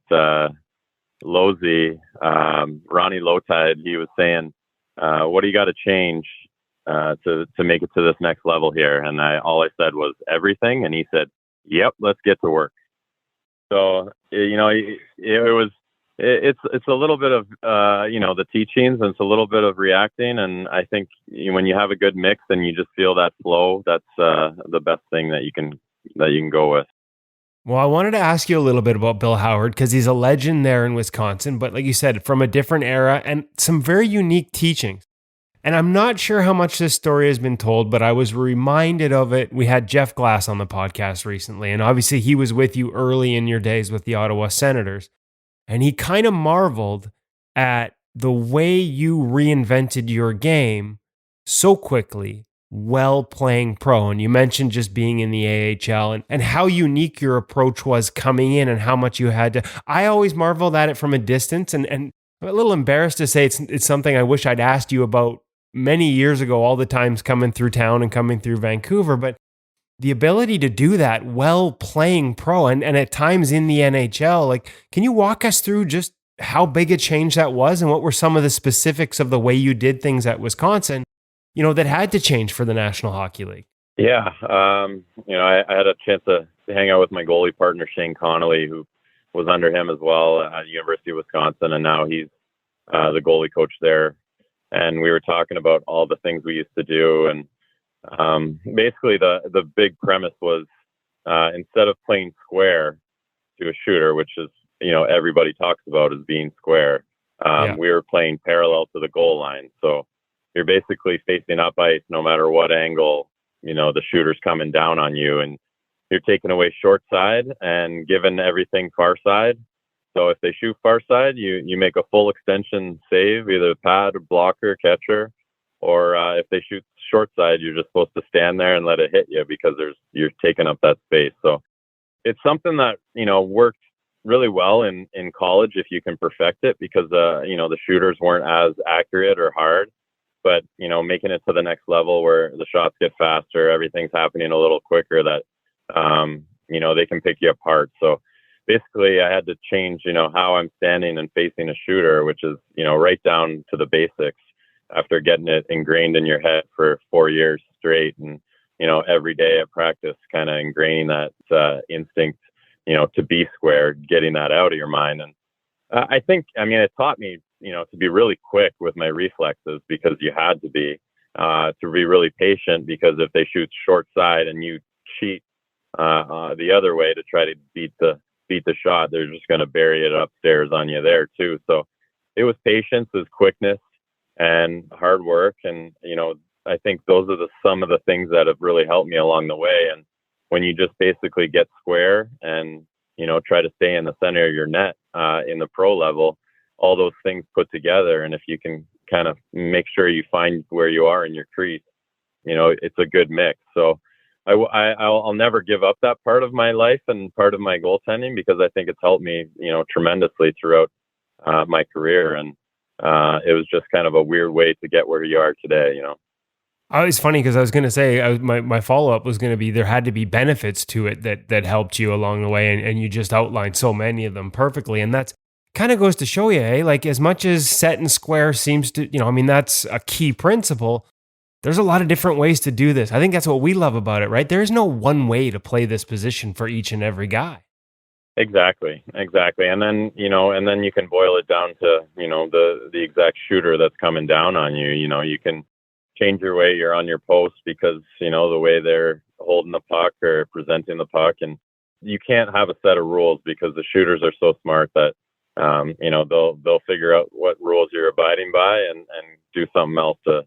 Losey, Ronnie Lotide. He was saying, what do you got to change to make it to this next level here? And all I said was everything. And he said, yep, let's get to work. So, it's a little bit of, the teachings, and it's a little bit of reacting. And I think when you have a good mix and you just feel that flow, that's the best thing that you can go with. Well, I wanted to ask you a little bit about Bill Howard because he's a legend there in Wisconsin, but like you said, from a different era and some very unique teachings. And I'm not sure how much this story has been told, but I was reminded of it. We had Jeff Glass on the podcast recently, and obviously he was with you early in your days with the Ottawa Senators. And he kind of marveled at the way you reinvented your game so quickly while playing pro. And you mentioned just being in the AHL and how unique your approach was coming in and how much you had to. I always marveled at it from a distance, and I'm a little embarrassed to say it's something I wish I'd asked you about many years ago, all the times coming through town and coming through Vancouver. But the ability to do that while playing pro and at times in the NHL, like, can you walk us through just how big a change that was and what were some of the specifics of the way you did things at Wisconsin, that had to change for the National Hockey League? Yeah. I had a chance to hang out with my goalie partner, Shane Connolly, who was under him as well at the University of Wisconsin. And now he's the goalie coach there. And we were talking about all the things we used to do. And basically the big premise was instead of playing square to a shooter, which is, everybody talks about as being square, we were playing parallel to the goal line. So you're basically facing up ice no matter what angle, the shooter's coming down on you, and you're taking away short side and giving everything far side. So if they shoot far side, you make a full extension save, either pad, blocker, catcher, or if they shoot short side, you're just supposed to stand there and let it hit you because you're taking up that space. So it's something that, worked really well in college if you can perfect it because, the shooters weren't as accurate or hard, but, making it to the next level where the shots get faster, everything's happening a little quicker that, they can pick you apart. So basically, I had to change, how I'm standing and facing a shooter, which is, right down to the basics after getting it ingrained in your head for 4 years straight. And, every day at practice, kind of ingraining that instinct, to be square, getting that out of your mind. And I think, it taught me, to be really quick with my reflexes because you had to be really patient because if they shoot short side and you cheat the other way to try to beat the shot, they're just going to bury it upstairs on you there too. So it was patience, it was quickness and hard work. And, I think those are some of the things that have really helped me along the way. And when you just basically get square and, try to stay in the center of your net in the pro level, all those things put together. And if you can kind of make sure you find where you are in your crease, it's a good mix. So I'll never give up that part of my life and part of my goaltending because I think it's helped me, tremendously throughout my career. And it was just kind of a weird way to get where you are today, It's funny because I was going to say my follow-up was going to be there had to be benefits to it that helped you along the way, and you just outlined so many of them perfectly. And that's kind of goes to show you, like as much as set and square seems to, that's a key principle, there's a lot of different ways to do this. I think that's what we love about it, right? There is no one way to play this position for each and every guy. Exactly. And then, you can boil it down to, the exact shooter that's coming down on you. You can change your way you're on your post because, the way they're holding the puck or presenting the puck. And you can't have a set of rules because the shooters are so smart that, they'll figure out what rules you're abiding by and do something else to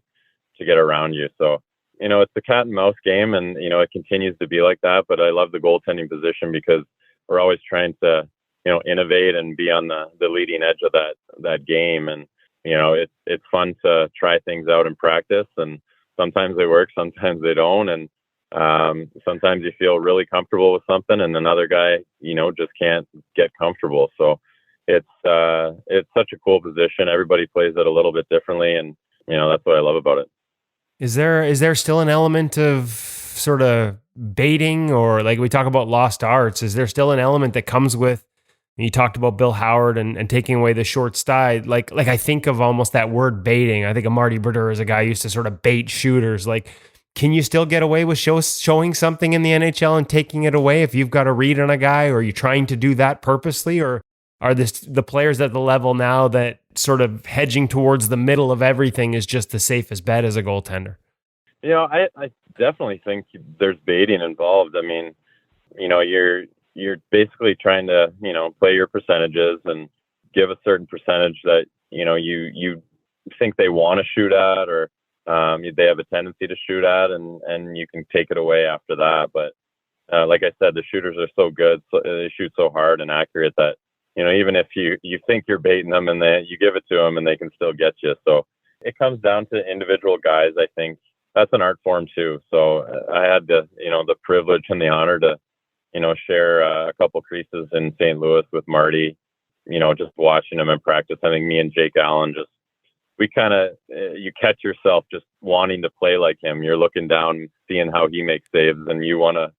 get around you. So it's the cat and mouse game, and it continues to be like that. But I love the goaltending position because we're always trying to innovate and be on the leading edge of that game. And it's fun to try things out in practice, and sometimes they work, sometimes they don't, and sometimes you feel really comfortable with something, and another guy just can't get comfortable. So it's such a cool position. Everybody plays it a little bit differently, and that's what I love about it. Is there still an element of sort of baiting, or like we talk about lost arts? Is there still an element that comes with? You talked about Bill Howard and taking away the short stride. Like I think of almost that word baiting. I think of Marty Brodeur as a guy who used to sort of bait shooters. Like, can you still get away with showing something in the NHL and taking it away if you've got a read on a guy? Or are you trying to do that purposely? Or are the players at the level now that sort of hedging towards the middle of everything is just the safest bet as a goaltender? I definitely think there's baiting involved. I mean, you're basically trying to, play your percentages and give a certain percentage that, you think they want to shoot at, or they have a tendency to shoot at, and you can take it away after that. But like I said, the shooters are so good, so they shoot so hard and accurate that, even if you think you're baiting them and you give it to them and they can still get you. So it comes down to individual guys. I think that's an art form too. So I had the privilege and the honor to, share a couple creases in St. Louis with Marty, just watching him in practice. I think me and Jake Allen we kind of, you catch yourself just wanting to play like him. You're looking down, seeing how he makes saves, and you want to,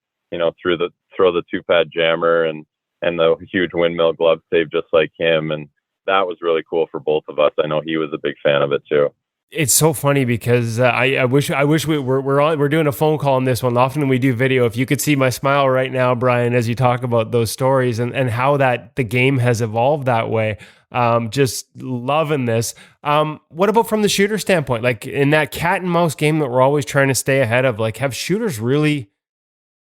throw the 2-pad jammer and the huge windmill glove save just like him. And that was really cool for both of us. I know he was a big fan of it too. It's so funny because I wish we're doing a phone call on this one. Often we do video. If you could see my smile right now, Brian, as you talk about those stories and how the game has evolved that way. Just loving this. What about from the shooter standpoint? Like in that cat and mouse game that we're always trying to stay ahead of, like have shooters really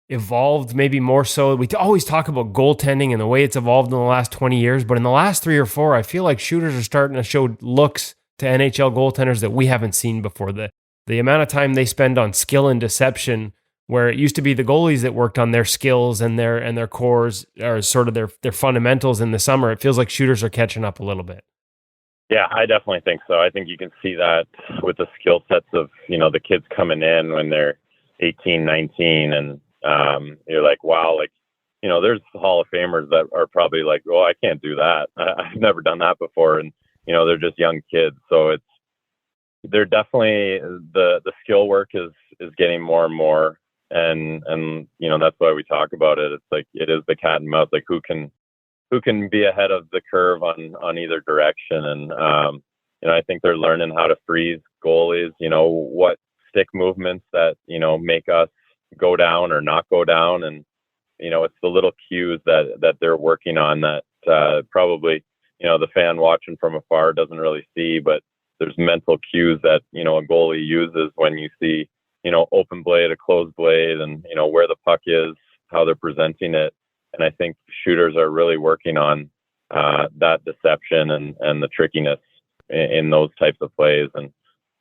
evolved maybe more so? We always talk about goaltending and the way it's evolved in the last 20 years, but in the last 3 or 4, I feel like shooters are starting to show looks to NHL goaltenders that we haven't seen before. The amount of time they spend on skill and deception, where it used to be the goalies that worked on their skills and their cores, or sort of their fundamentals in the summer, it feels like shooters are catching up a little bit. Yeah, I definitely think so. I think you can see that with the skill sets of, the kids coming in when they're 18, 19, and you're like, wow, like, there's Hall of Famers that are probably like, oh, I can't do that. I've never done that before. And, they're just young kids. So they're definitely, the skill work is getting more and more. And that's why we talk about it. It's like, it is the cat and mouse, like who can be ahead of the curve on either direction. And, I think they're learning how to freeze goalies, what stick movements that, make us go down or not go down. And, it's the little cues that they're working on that probably, the fan watching from afar doesn't really see, but there's mental cues that, a goalie uses when you see, open blade, a closed blade, and, where the puck is, how they're presenting it. And I think shooters are really working on that deception and the trickiness in those types of plays. And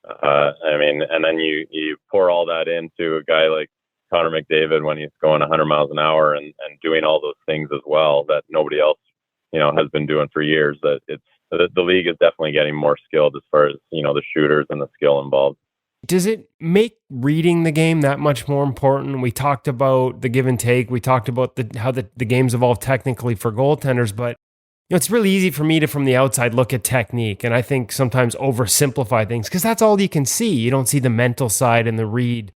and then you pour all that into a guy like Connor McDavid when he's going 100 miles an hour and doing all those things as well that nobody else, has been doing for years. That the league is definitely getting more skilled as far as, the shooters and the skill involved. Does it make reading the game that much more important? We talked about the give and take. We talked about how the game's evolved technically for goaltenders, but it's really easy for me to, from the outside, look at technique, and I think sometimes oversimplify things because that's all you can see. You don't see the mental side and the read.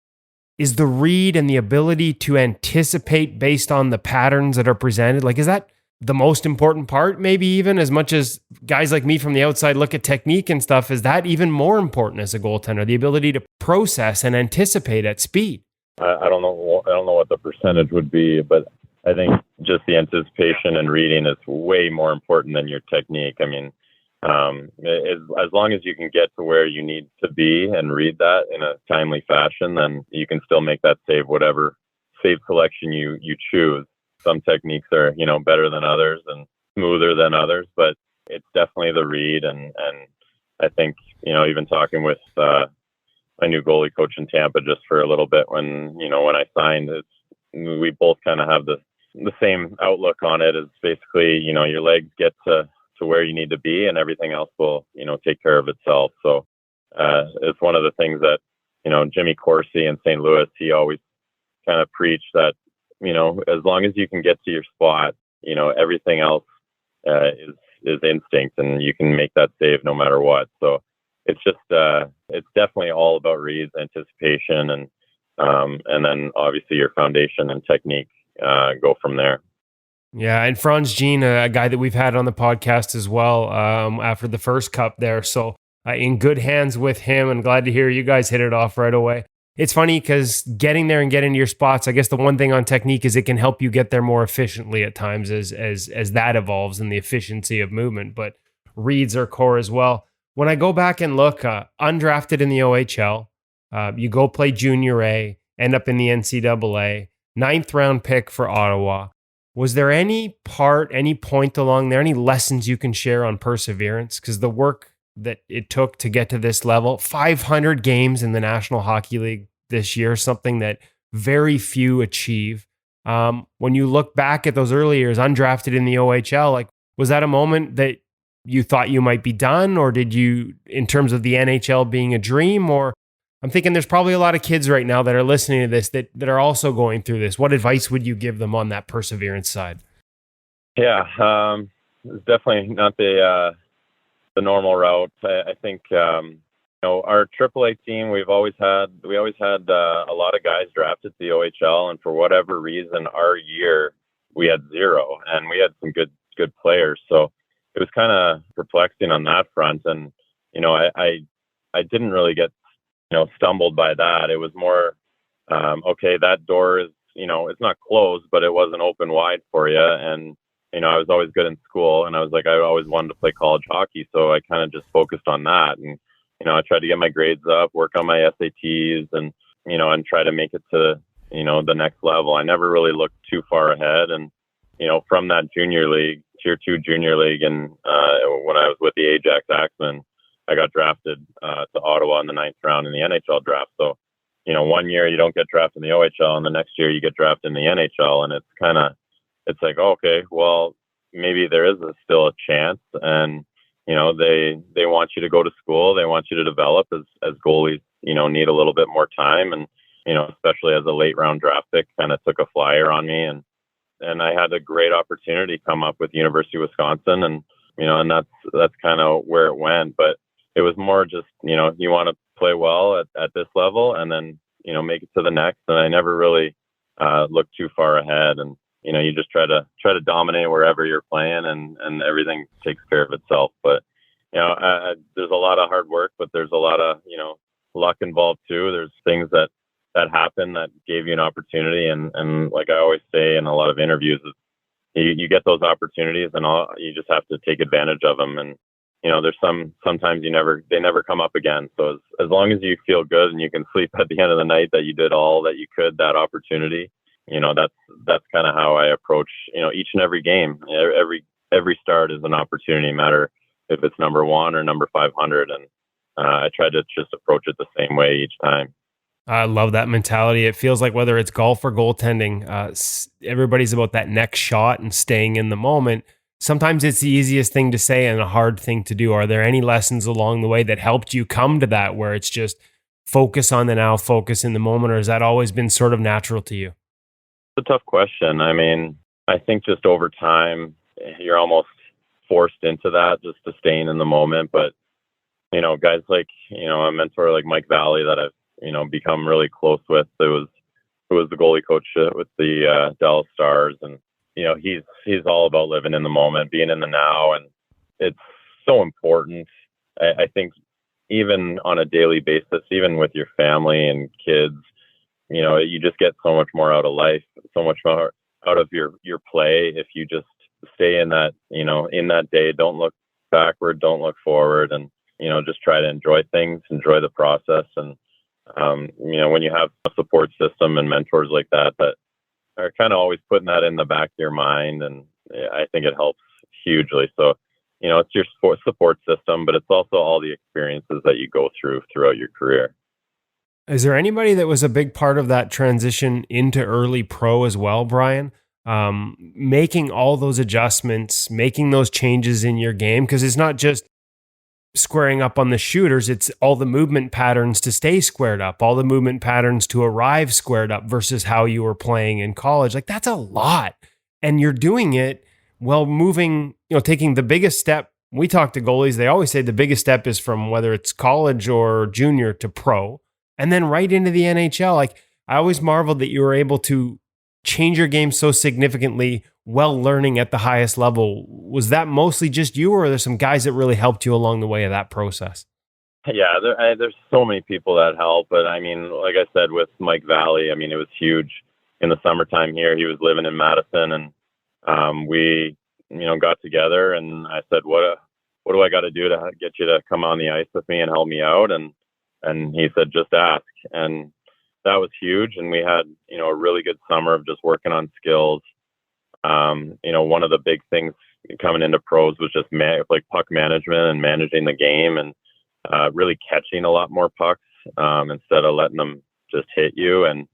Is the read and the ability to anticipate based on the patterns that are presented, like, is that the most important part, maybe even as much as guys like me from the outside look at technique and stuff? Is that even more important as a goaltender, the ability to process and anticipate at speed? I don't know what the percentage would be, but I think just the anticipation and reading is way more important than your technique. I mean, as long as you can get to where you need to be and read that in a timely fashion, then you can still make that save, whatever save collection you choose. Some techniques are, better than others and smoother than others, but it's definitely the read. And I think, even talking with, my new goalie coach in Tampa just for a little bit when I signed. We both kind of have the same outlook on it. Is basically, your legs get to where you need to be and everything else will, take care of itself. So it's one of the things that, Jimmy Corsi in St. Louis, he always kind of preached that, as long as you can get to your spot, everything else is instinct and you can make that save no matter what. So it's just, it's definitely all about reads, anticipation, and then obviously your foundation and technique go from there. Yeah, and Franz Jean, a guy that we've had on the podcast as well after the first cup there. So in good hands with him, and glad to hear you guys hit it off right away. It's funny because getting there and getting to your spots, I guess the one thing on technique is it can help you get there more efficiently at times as that evolves in the efficiency of movement, but reads are core as well. When I go back and look, undrafted in the OHL, you go play Junior A, end up in the NCAA, 9th round pick for Ottawa. Was there any point along there, any lessons you can share on perseverance? Because the work that it took to get to this level, 500 games in the National Hockey League this year, something that very few achieve. When you look back at those early years, undrafted in the OHL, like, was that a moment that you thought you might be done? Or did you, in terms of the NHL being a dream? Or I'm thinking there's probably a lot of kids right now that are listening to this that are also going through this. What advice would you give them on that perseverance side? Yeah, it's definitely not the normal route. I think our AAA team, we always had a lot of guys drafted to the OHL, and for whatever reason, our year we had 0, and we had some good players. So it was kind of perplexing on that front, and I didn't really get stumbled by that. It was more okay, that door is it's not closed, but it wasn't open wide for you, and I was always good in school, and I was like, I always wanted to play college hockey. So I kind of just focused on that. And, I tried to get my grades up, work on my SATs, and, and try to make it to, the next level. I never really looked too far ahead. And, from that junior league, tier 2 junior league, and when I was with the Ajax Axemen, I got drafted to Ottawa in the 9th round in the NHL draft. So, one year you don't get drafted in the OHL, and the next year you get drafted in the NHL. And it's like, okay, well, maybe there is still a chance, and they want you to go to school, they want you to develop as goalies, need a little bit more time, and especially as a late round draft pick, kind of took a flyer on me, and I had a great opportunity come up with University of Wisconsin, and and that's kind of where it went. But it was more just you want to play well at this level, and then make it to the next, and I never really looked too far ahead. And you just try to dominate wherever you're playing, and everything takes care of itself. But, there's a lot of hard work, but there's a lot of, luck involved too. There's things that happen that gave you an opportunity. And like I always say in a lot of interviews, you get those opportunities, and you just have to take advantage of them. And, there's sometimes they never come up again. So as long as you feel good and you can sleep at the end of the night that you did all that you could, that opportunity, that's kind of how I approach, each and every game. Every start is an opportunity, no matter if it's number 1 or number 500. And I try to just approach it the same way each time. I love that mentality. It feels like whether it's golf or goaltending, everybody's about that next shot and staying in the moment. Sometimes it's the easiest thing to say and a hard thing to do. Are there any lessons along the way that helped you come to that, where it's just focus on the now, focus in the moment, or has that always been sort of natural to you? It's a tough question. I mean, I think just over time, you're almost forced into that, just to staying in the moment. But, guys like, a mentor like Mike Valley that I've, become really close with, who was the goalie coach with the Dallas Stars. And, he's all about living in the moment, being in the now. And it's so important. I think even on a daily basis, even with your family and kids, you just get so much more out of life, so much more out of your play if you just stay in that, in that day. Don't look backward, don't look forward, and, just try to enjoy things, enjoy the process. And, when you have a support system and mentors like that are kind of always putting that in the back of your mind, and I think it helps hugely. So, it's your support system, but it's also all the experiences that you go throughout your career. Is there anybody that was a big part of that transition into early pro as well, Brian? Making all those adjustments, making those changes in your game, because it's not just squaring up on the shooters, it's all the movement patterns to stay squared up, all the movement patterns to arrive squared up versus how you were playing in college. Like, that's a lot. And you're doing it while moving, taking the biggest step. We talk to goalies, they always say the biggest step is from whether it's college or junior to pro, and then right into the NHL. Like, I always marveled that you were able to change your game so significantly while learning at the highest level. Was that mostly just you, or are there some guys that really helped you along the way of that process? Yeah, there's so many people that help. But I mean, like I said, with Mike Valley, I mean, it was huge in the summertime here. He was living in Madison, and we, got together, and I said, what do I got to do to get you to come on the ice with me and help me out? And he said, just ask. And that was huge. And we had, a really good summer of just working on skills. One of the big things coming into pros was just puck management and managing the game, and really catching a lot more pucks instead of letting them just hit you. And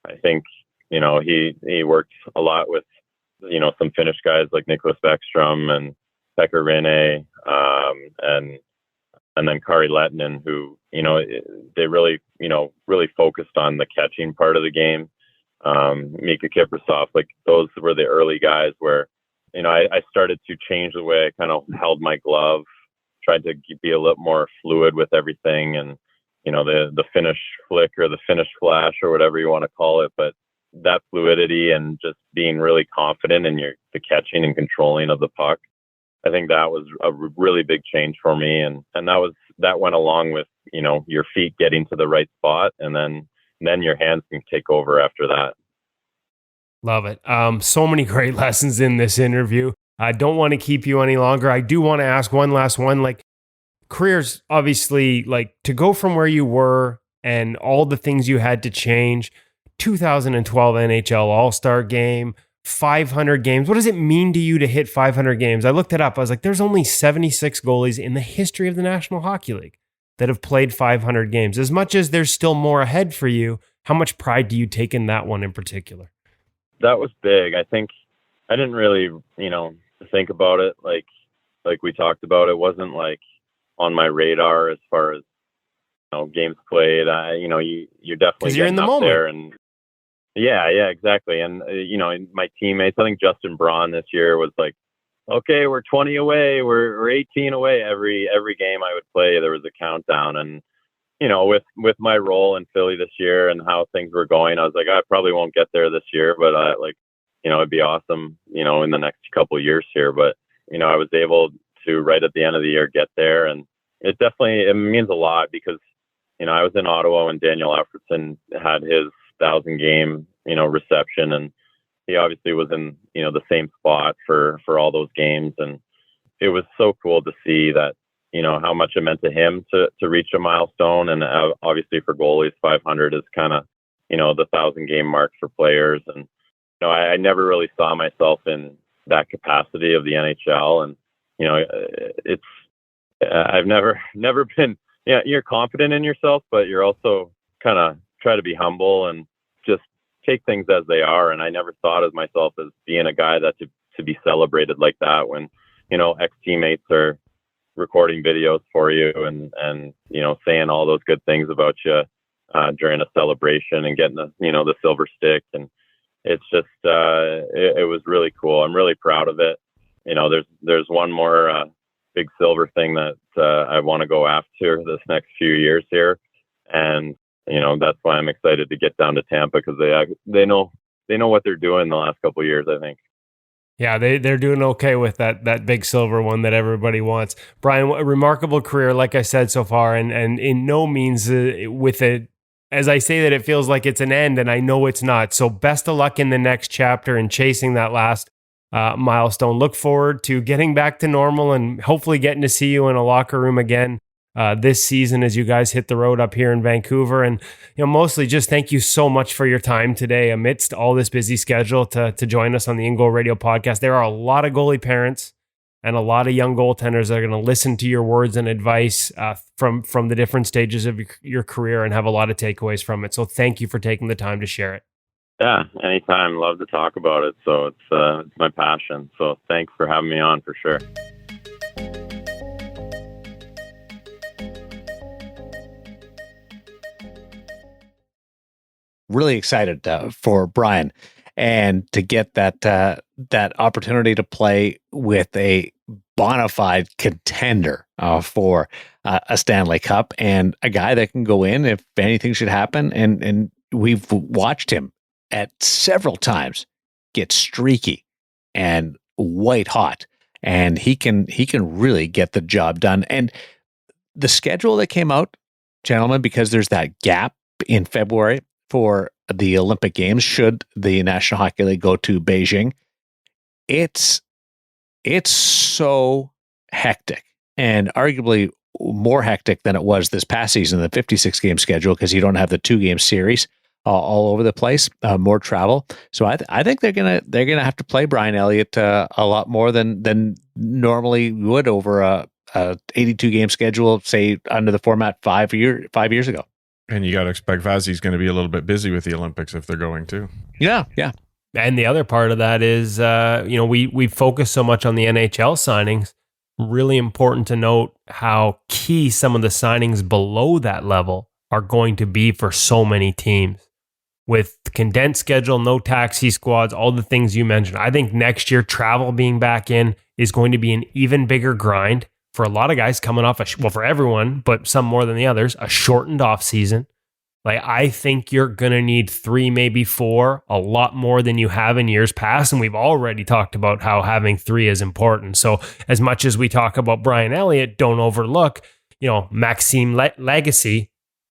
I think, he worked a lot with, some Finnish guys like Nicholas Bäckström and Pekka Rinne, and then Kari Lehtinen, who, they really, really focused on the catching part of the game. Mika Kiprasov, like, those were the early guys where, I started to change the way I kind of held my glove, tried to be a little more fluid with everything, and, the Finnish flick or the Finnish flash or whatever you want to call it, but that fluidity and just being really confident in the catching and controlling of the puck. I think that was a really big change for me. And that went along with, your feet getting to the right spot, and then your hands can take over after that. Love it. So many great lessons in this interview. I don't want to keep you any longer. I do want to ask one last one. Like, careers, obviously, like, to go from where you were and all the things you had to change, 2012 NHL All-Star Game, 500 games. What does it mean to you to hit 500 games? I looked it up. I was like, there's only 76 goalies in the history of the National Hockey League that have played 500 games. As much as there's still more ahead for you, how much pride do you take in that one in particular? That was big. I think I didn't really, think about it like we talked about. It wasn't like on my radar as far as, games played. You're definitely you're in the moment there, and yeah, exactly. And my teammates, I think Justin Braun this year was like, okay, we're 20 away, we're 18 away. Every game I would play, there was a countdown. And with my role in Philly this year and how things were going, I was like, I probably won't get there this year, but it'd be awesome, in the next couple of years here. But I was able to, right at the end of the year, get there, and it means a lot because I was in Ottawa when Daniel Efferson had his 1,000-game reception, and he obviously was in the same spot for all those games, and it was so cool to see that how much it meant to him to reach a milestone. And obviously for goalies, 500 is kind of the 1,000-game mark for players, and I never really saw myself in that capacity of the NHL, and I've never been you're confident in yourself, but you're also kind of try to be humble and just take things as they are. And I never thought of myself as being a guy that to be celebrated like that when, ex-teammates are recording videos for you and saying all those good things about you during a celebration and getting the silver stick. And it's just, it was really cool. I'm really proud of it. There's one more big silver thing that I want to go after this next few years here. And, that's why I'm excited to get down to Tampa, because they know what they're doing the last couple of years, I think. Yeah, they're doing okay with that big silver one that everybody wants. Brian, a remarkable career, like I said so far, and in no means with it, as I say that, it feels like it's an end, and I know it's not. So best of luck in the next chapter and chasing that last milestone. Look forward to getting back to normal and hopefully getting to see you in a locker room again this season as you guys hit the road up here in Vancouver. And mostly just thank you so much for your time today amidst all this busy schedule to join us on the In Goal Radio podcast. There are a lot of goalie parents and a lot of young goaltenders are going to listen to your words and advice from the different stages of your career and have a lot of takeaways from it. So thank you for taking the time to share it. Yeah, anytime. Love to talk about it. So it's my passion. So thanks for having me on for sure. Really excited for Brian and to get that opportunity to play with a bona fide contender for a Stanley Cup and a guy that can go in if anything should happen. And we've watched him at several times get streaky and white hot, and he can really get the job done. And the schedule that came out, gentlemen, because there's that gap in February for the Olympic Games, should the National Hockey League go to Beijing, it's so hectic, and arguably more hectic than it was this past season, the 56 game schedule, because you don't have the 2-game series all over the place, more travel. So I think they're gonna have to play Brian Elliott a lot more than normally would over a 82 game schedule, say under the format 5 years ago. And you got to expect Vazzy's going to be a little bit busy with the Olympics if they're going to. Yeah. And the other part of that is, we focus so much on the NHL signings. Really important to note how key some of the signings below that level are going to be for so many teams. With condensed schedule, no taxi squads, all the things you mentioned. I think next year, travel being back in is going to be an even bigger grind for a lot of guys coming off, for everyone, but some more than the others, a shortened off season. Like, I think you're going to need 3, maybe 4, a lot more than you have in years past. And we've already talked about how having 3 is important. So as much as we talk about Brian Elliott, don't overlook, Maxime Lagacé,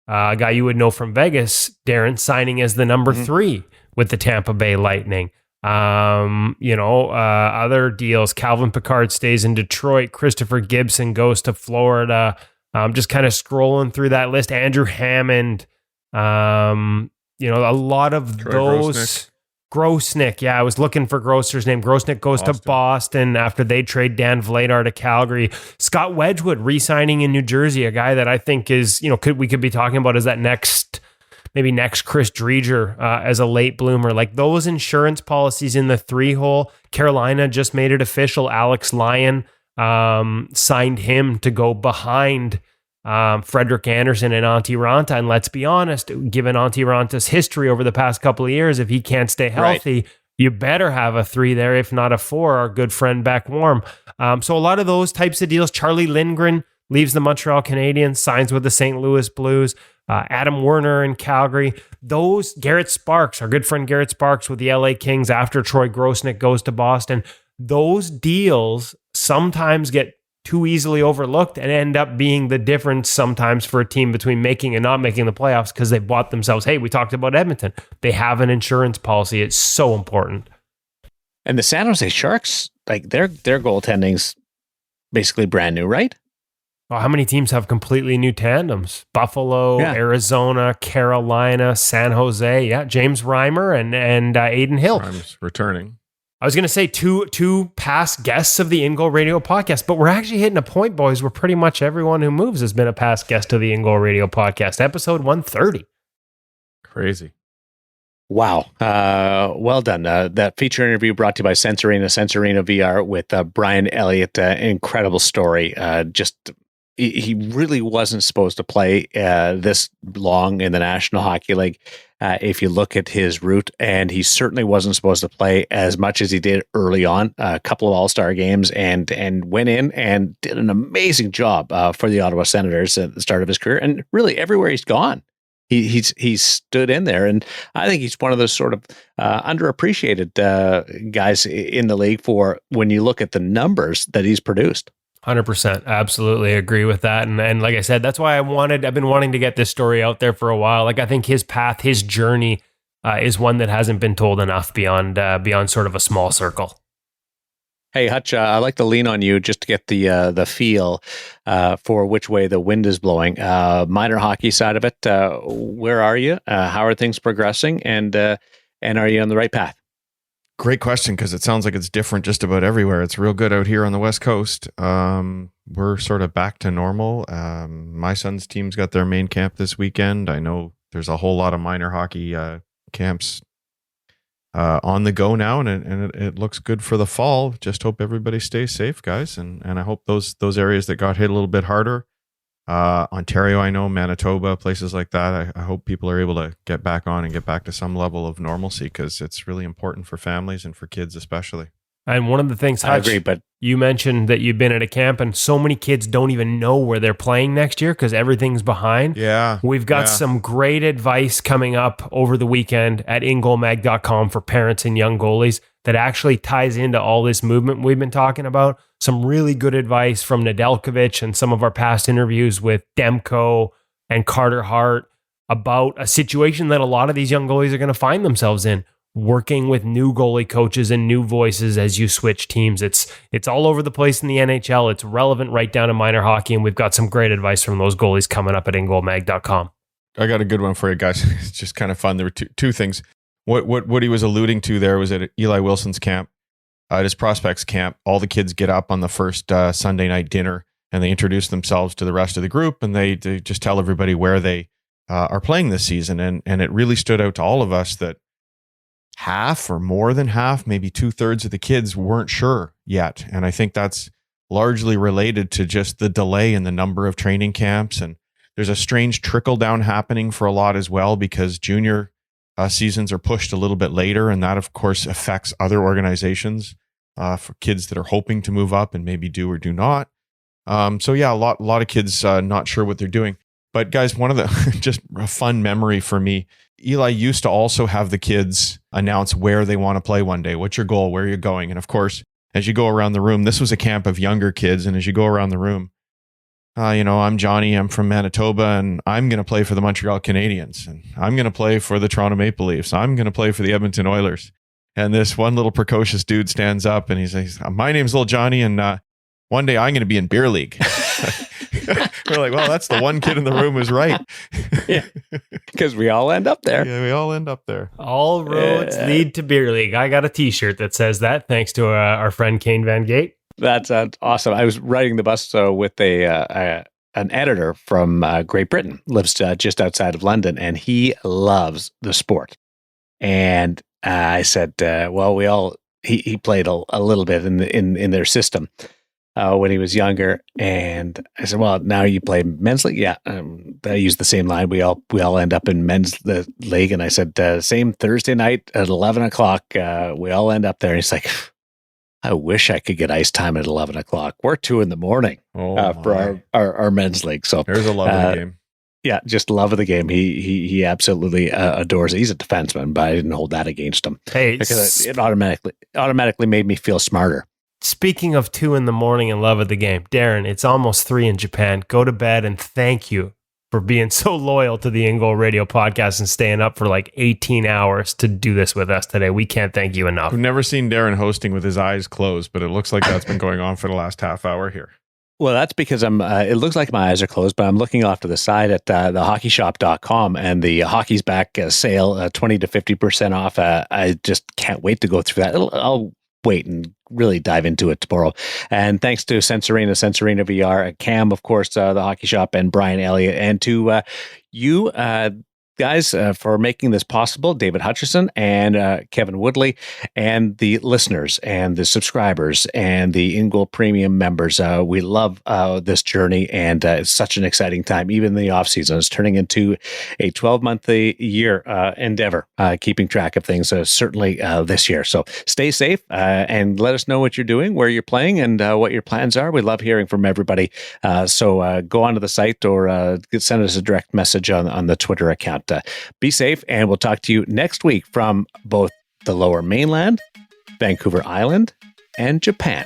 a guy you would know from Vegas, Darren, signing as the number 3 with the Tampa Bay Lightning. Other deals. Calvin Pickard stays in Detroit. Christopher Gibson goes to Florida. Just kind of scrolling through that list. Andrew Hammond. A lot of Troy those. Grosnick. Yeah, I was looking for Grosser's name. Grosnick goes to Boston after they trade Dan Vladar to Calgary. Scott Wedgwood re-signing in New Jersey, a guy that I think is, we could be talking about as that next Chris Dreger as a late bloomer. Like those insurance policies in the 3-hole. Carolina just made it official. Alex Lyon signed him to go behind Frederik Andersen and Antti Ranta. And let's be honest, given Antti Ranta's history over the past couple of years, if he can't stay healthy, you better have a 3 there, if not a 4, our good friend Beck Warm. So a lot of those types of deals. Charlie Lindgren leaves the Montreal Canadiens, signs with the St. Louis Blues. Adam Werner in Calgary. Garrett Sparks, our good friend Garrett Sparks with the LA Kings after Troy Grosnick goes to Boston. Those deals sometimes get too easily overlooked and end up being the difference sometimes for a team between making and not making the playoffs because they bought themselves. Hey, we talked about Edmonton. They have an insurance policy. It's so important. And the San Jose Sharks, like their goaltending's basically brand new, right? Oh, how many teams have completely new tandems? Buffalo, Arizona, Carolina, San Jose. Yeah, James Reimer and Aiden Hill. Reimer's returning. I was going to say two past guests of the In Goal Radio podcast, but we're actually hitting a point, boys, where pretty much everyone who moves has been a past guest of the In Goal Radio podcast, episode 130. Crazy. Wow. Well done. That feature interview brought to you by Sensorina VR with Brian Elliott. Incredible story. He really wasn't supposed to play this long in the National Hockey League if you look at his route, and he certainly wasn't supposed to play as much as he did early on, a couple of All-Star games, and went in and did an amazing job for the Ottawa Senators at the start of his career, and really everywhere he's gone. He's stood in there, and I think he's one of those sort of underappreciated guys in the league for when you look at the numbers that he's produced. 100%. Absolutely agree with that. And like I said, that's why I've been wanting to get this story out there for a while. Like I think his path, his journey is one that hasn't been told enough beyond sort of a small circle. Hey, Hutch, I like to lean on you just to get the feel for which way the wind is blowing. Minor hockey side of it, where are you? How are things progressing? And are you on the right path? Great question, because it sounds like it's different just about everywhere. It's real good out here on the West Coast. We're sort of back to normal. My son's team's got their main camp this weekend. I know there's a whole lot of minor hockey camps on the go now, and it looks good for the fall. Just hope everybody stays safe, guys, and I hope those areas that got hit a little bit harder, Ontario, I know, Manitoba, places like that, I hope people are able to get back on and get back to some level of normalcy, because it's really important for families and for kids especially. And one of the things, Hutch, I agree, but you mentioned that you've been at a camp and so many kids don't even know where they're playing next year because everything's behind. Yeah. We've got some great advice coming up over the weekend at ingoalmag.com for parents and young goalies that actually ties into all this movement we've been talking about. Some really good advice from Nedeljkovic and some of our past interviews with Demko and Carter Hart about a situation that a lot of these young goalies are going to find themselves in, working with new goalie coaches and new voices as you switch teams. It's all over the place in the NHL. It's relevant right down to minor hockey, and we've got some great advice from those goalies coming up at ingoalmag.com. I got a good one for you guys. It's just kind of fun. There were two things. What he was alluding to there was at Eli Wilson's camp, at his prospects camp, all the kids get up on the first Sunday night dinner and they introduce themselves to the rest of the group, and they just tell everybody where they are playing this season. And it really stood out to all of us that half or more than half, maybe 2/3 of the kids weren't sure yet. And I think that's largely related to just the delay in the number of training camps. And there's a strange trickle down happening for a lot as well, because junior seasons are pushed a little bit later. And that, of course, affects other organizations for kids that are hoping to move up and maybe do or do not. So yeah, a lot of kids not sure what they're doing. But guys, one of the just a fun memory for me, Eli used to also have the kids announce where they want to play one day. What's your goal? Where are you going? And of course, as you go around the room, this was a camp of younger kids. And as you go around the room, I'm Johnny, I'm from Manitoba, and I'm going to play for the Montreal Canadiens. And I'm going to play for the Toronto Maple Leafs. I'm going to play for the Edmonton Oilers. And this one little precocious dude stands up and he's like, my name's little Johnny, and one day I'm going to be in beer league. We're like, well, that's the one kid in the room who's right. Yeah, because we all end up there. Yeah, we all end up there. All roads lead to beer league. I got a t-shirt that says that, thanks to our friend Kane Van Gate. That's awesome. I was riding the bus with an editor from Great Britain, lives just outside of London, and he loves the sport. And I said, well, he played a little bit in their system when he was younger. And I said, well, now you play men's league? Yeah. I used the same line. We all end up in men's league. And I said, same Thursday night at 11 o'clock, we all end up there. And he's like, I wish I could get ice time at 11 o'clock. We're 2 a.m. for our men's league. So there's a love of the game. Yeah, just love of the game. He absolutely adores it. He's a defenseman, but I didn't hold that against him. Hey, because it automatically made me feel smarter. Speaking of 2 a.m. and love of the game, Darren, it's almost 3 in Japan. Go to bed, and thank you for being so loyal to the In Goal Radio podcast and staying up for like 18 hours to do this with us today. We can't thank you enough. I've never seen Darren hosting with his eyes closed, but it looks like that's been going on for the last half hour here. Well, that's because it looks like my eyes are closed, but I'm looking off to the side at thehockeyshop.com, and the Hockey's Back sale, 20 to 50% off. I just can't wait to go through that. I'll wait and really dive into it tomorrow. And thanks to Sensorina VR, Cam, of course, the Hockey Shop, and Brian Elliott, and to you guys for making this possible, David Hutchison and Kevin Woodley, and the listeners and the subscribers and the In Goal Premium members. We love this journey, and it's such an exciting time. Even in the off season, it's turning into a 12-month a year endeavor, keeping track of things, certainly this year. So stay safe and let us know what you're doing, where you're playing, and what your plans are. We love hearing from everybody. So go onto the site or send us a direct message on the Twitter account. Be safe, and we'll talk to you next week from both the Lower Mainland, Vancouver Island, and Japan.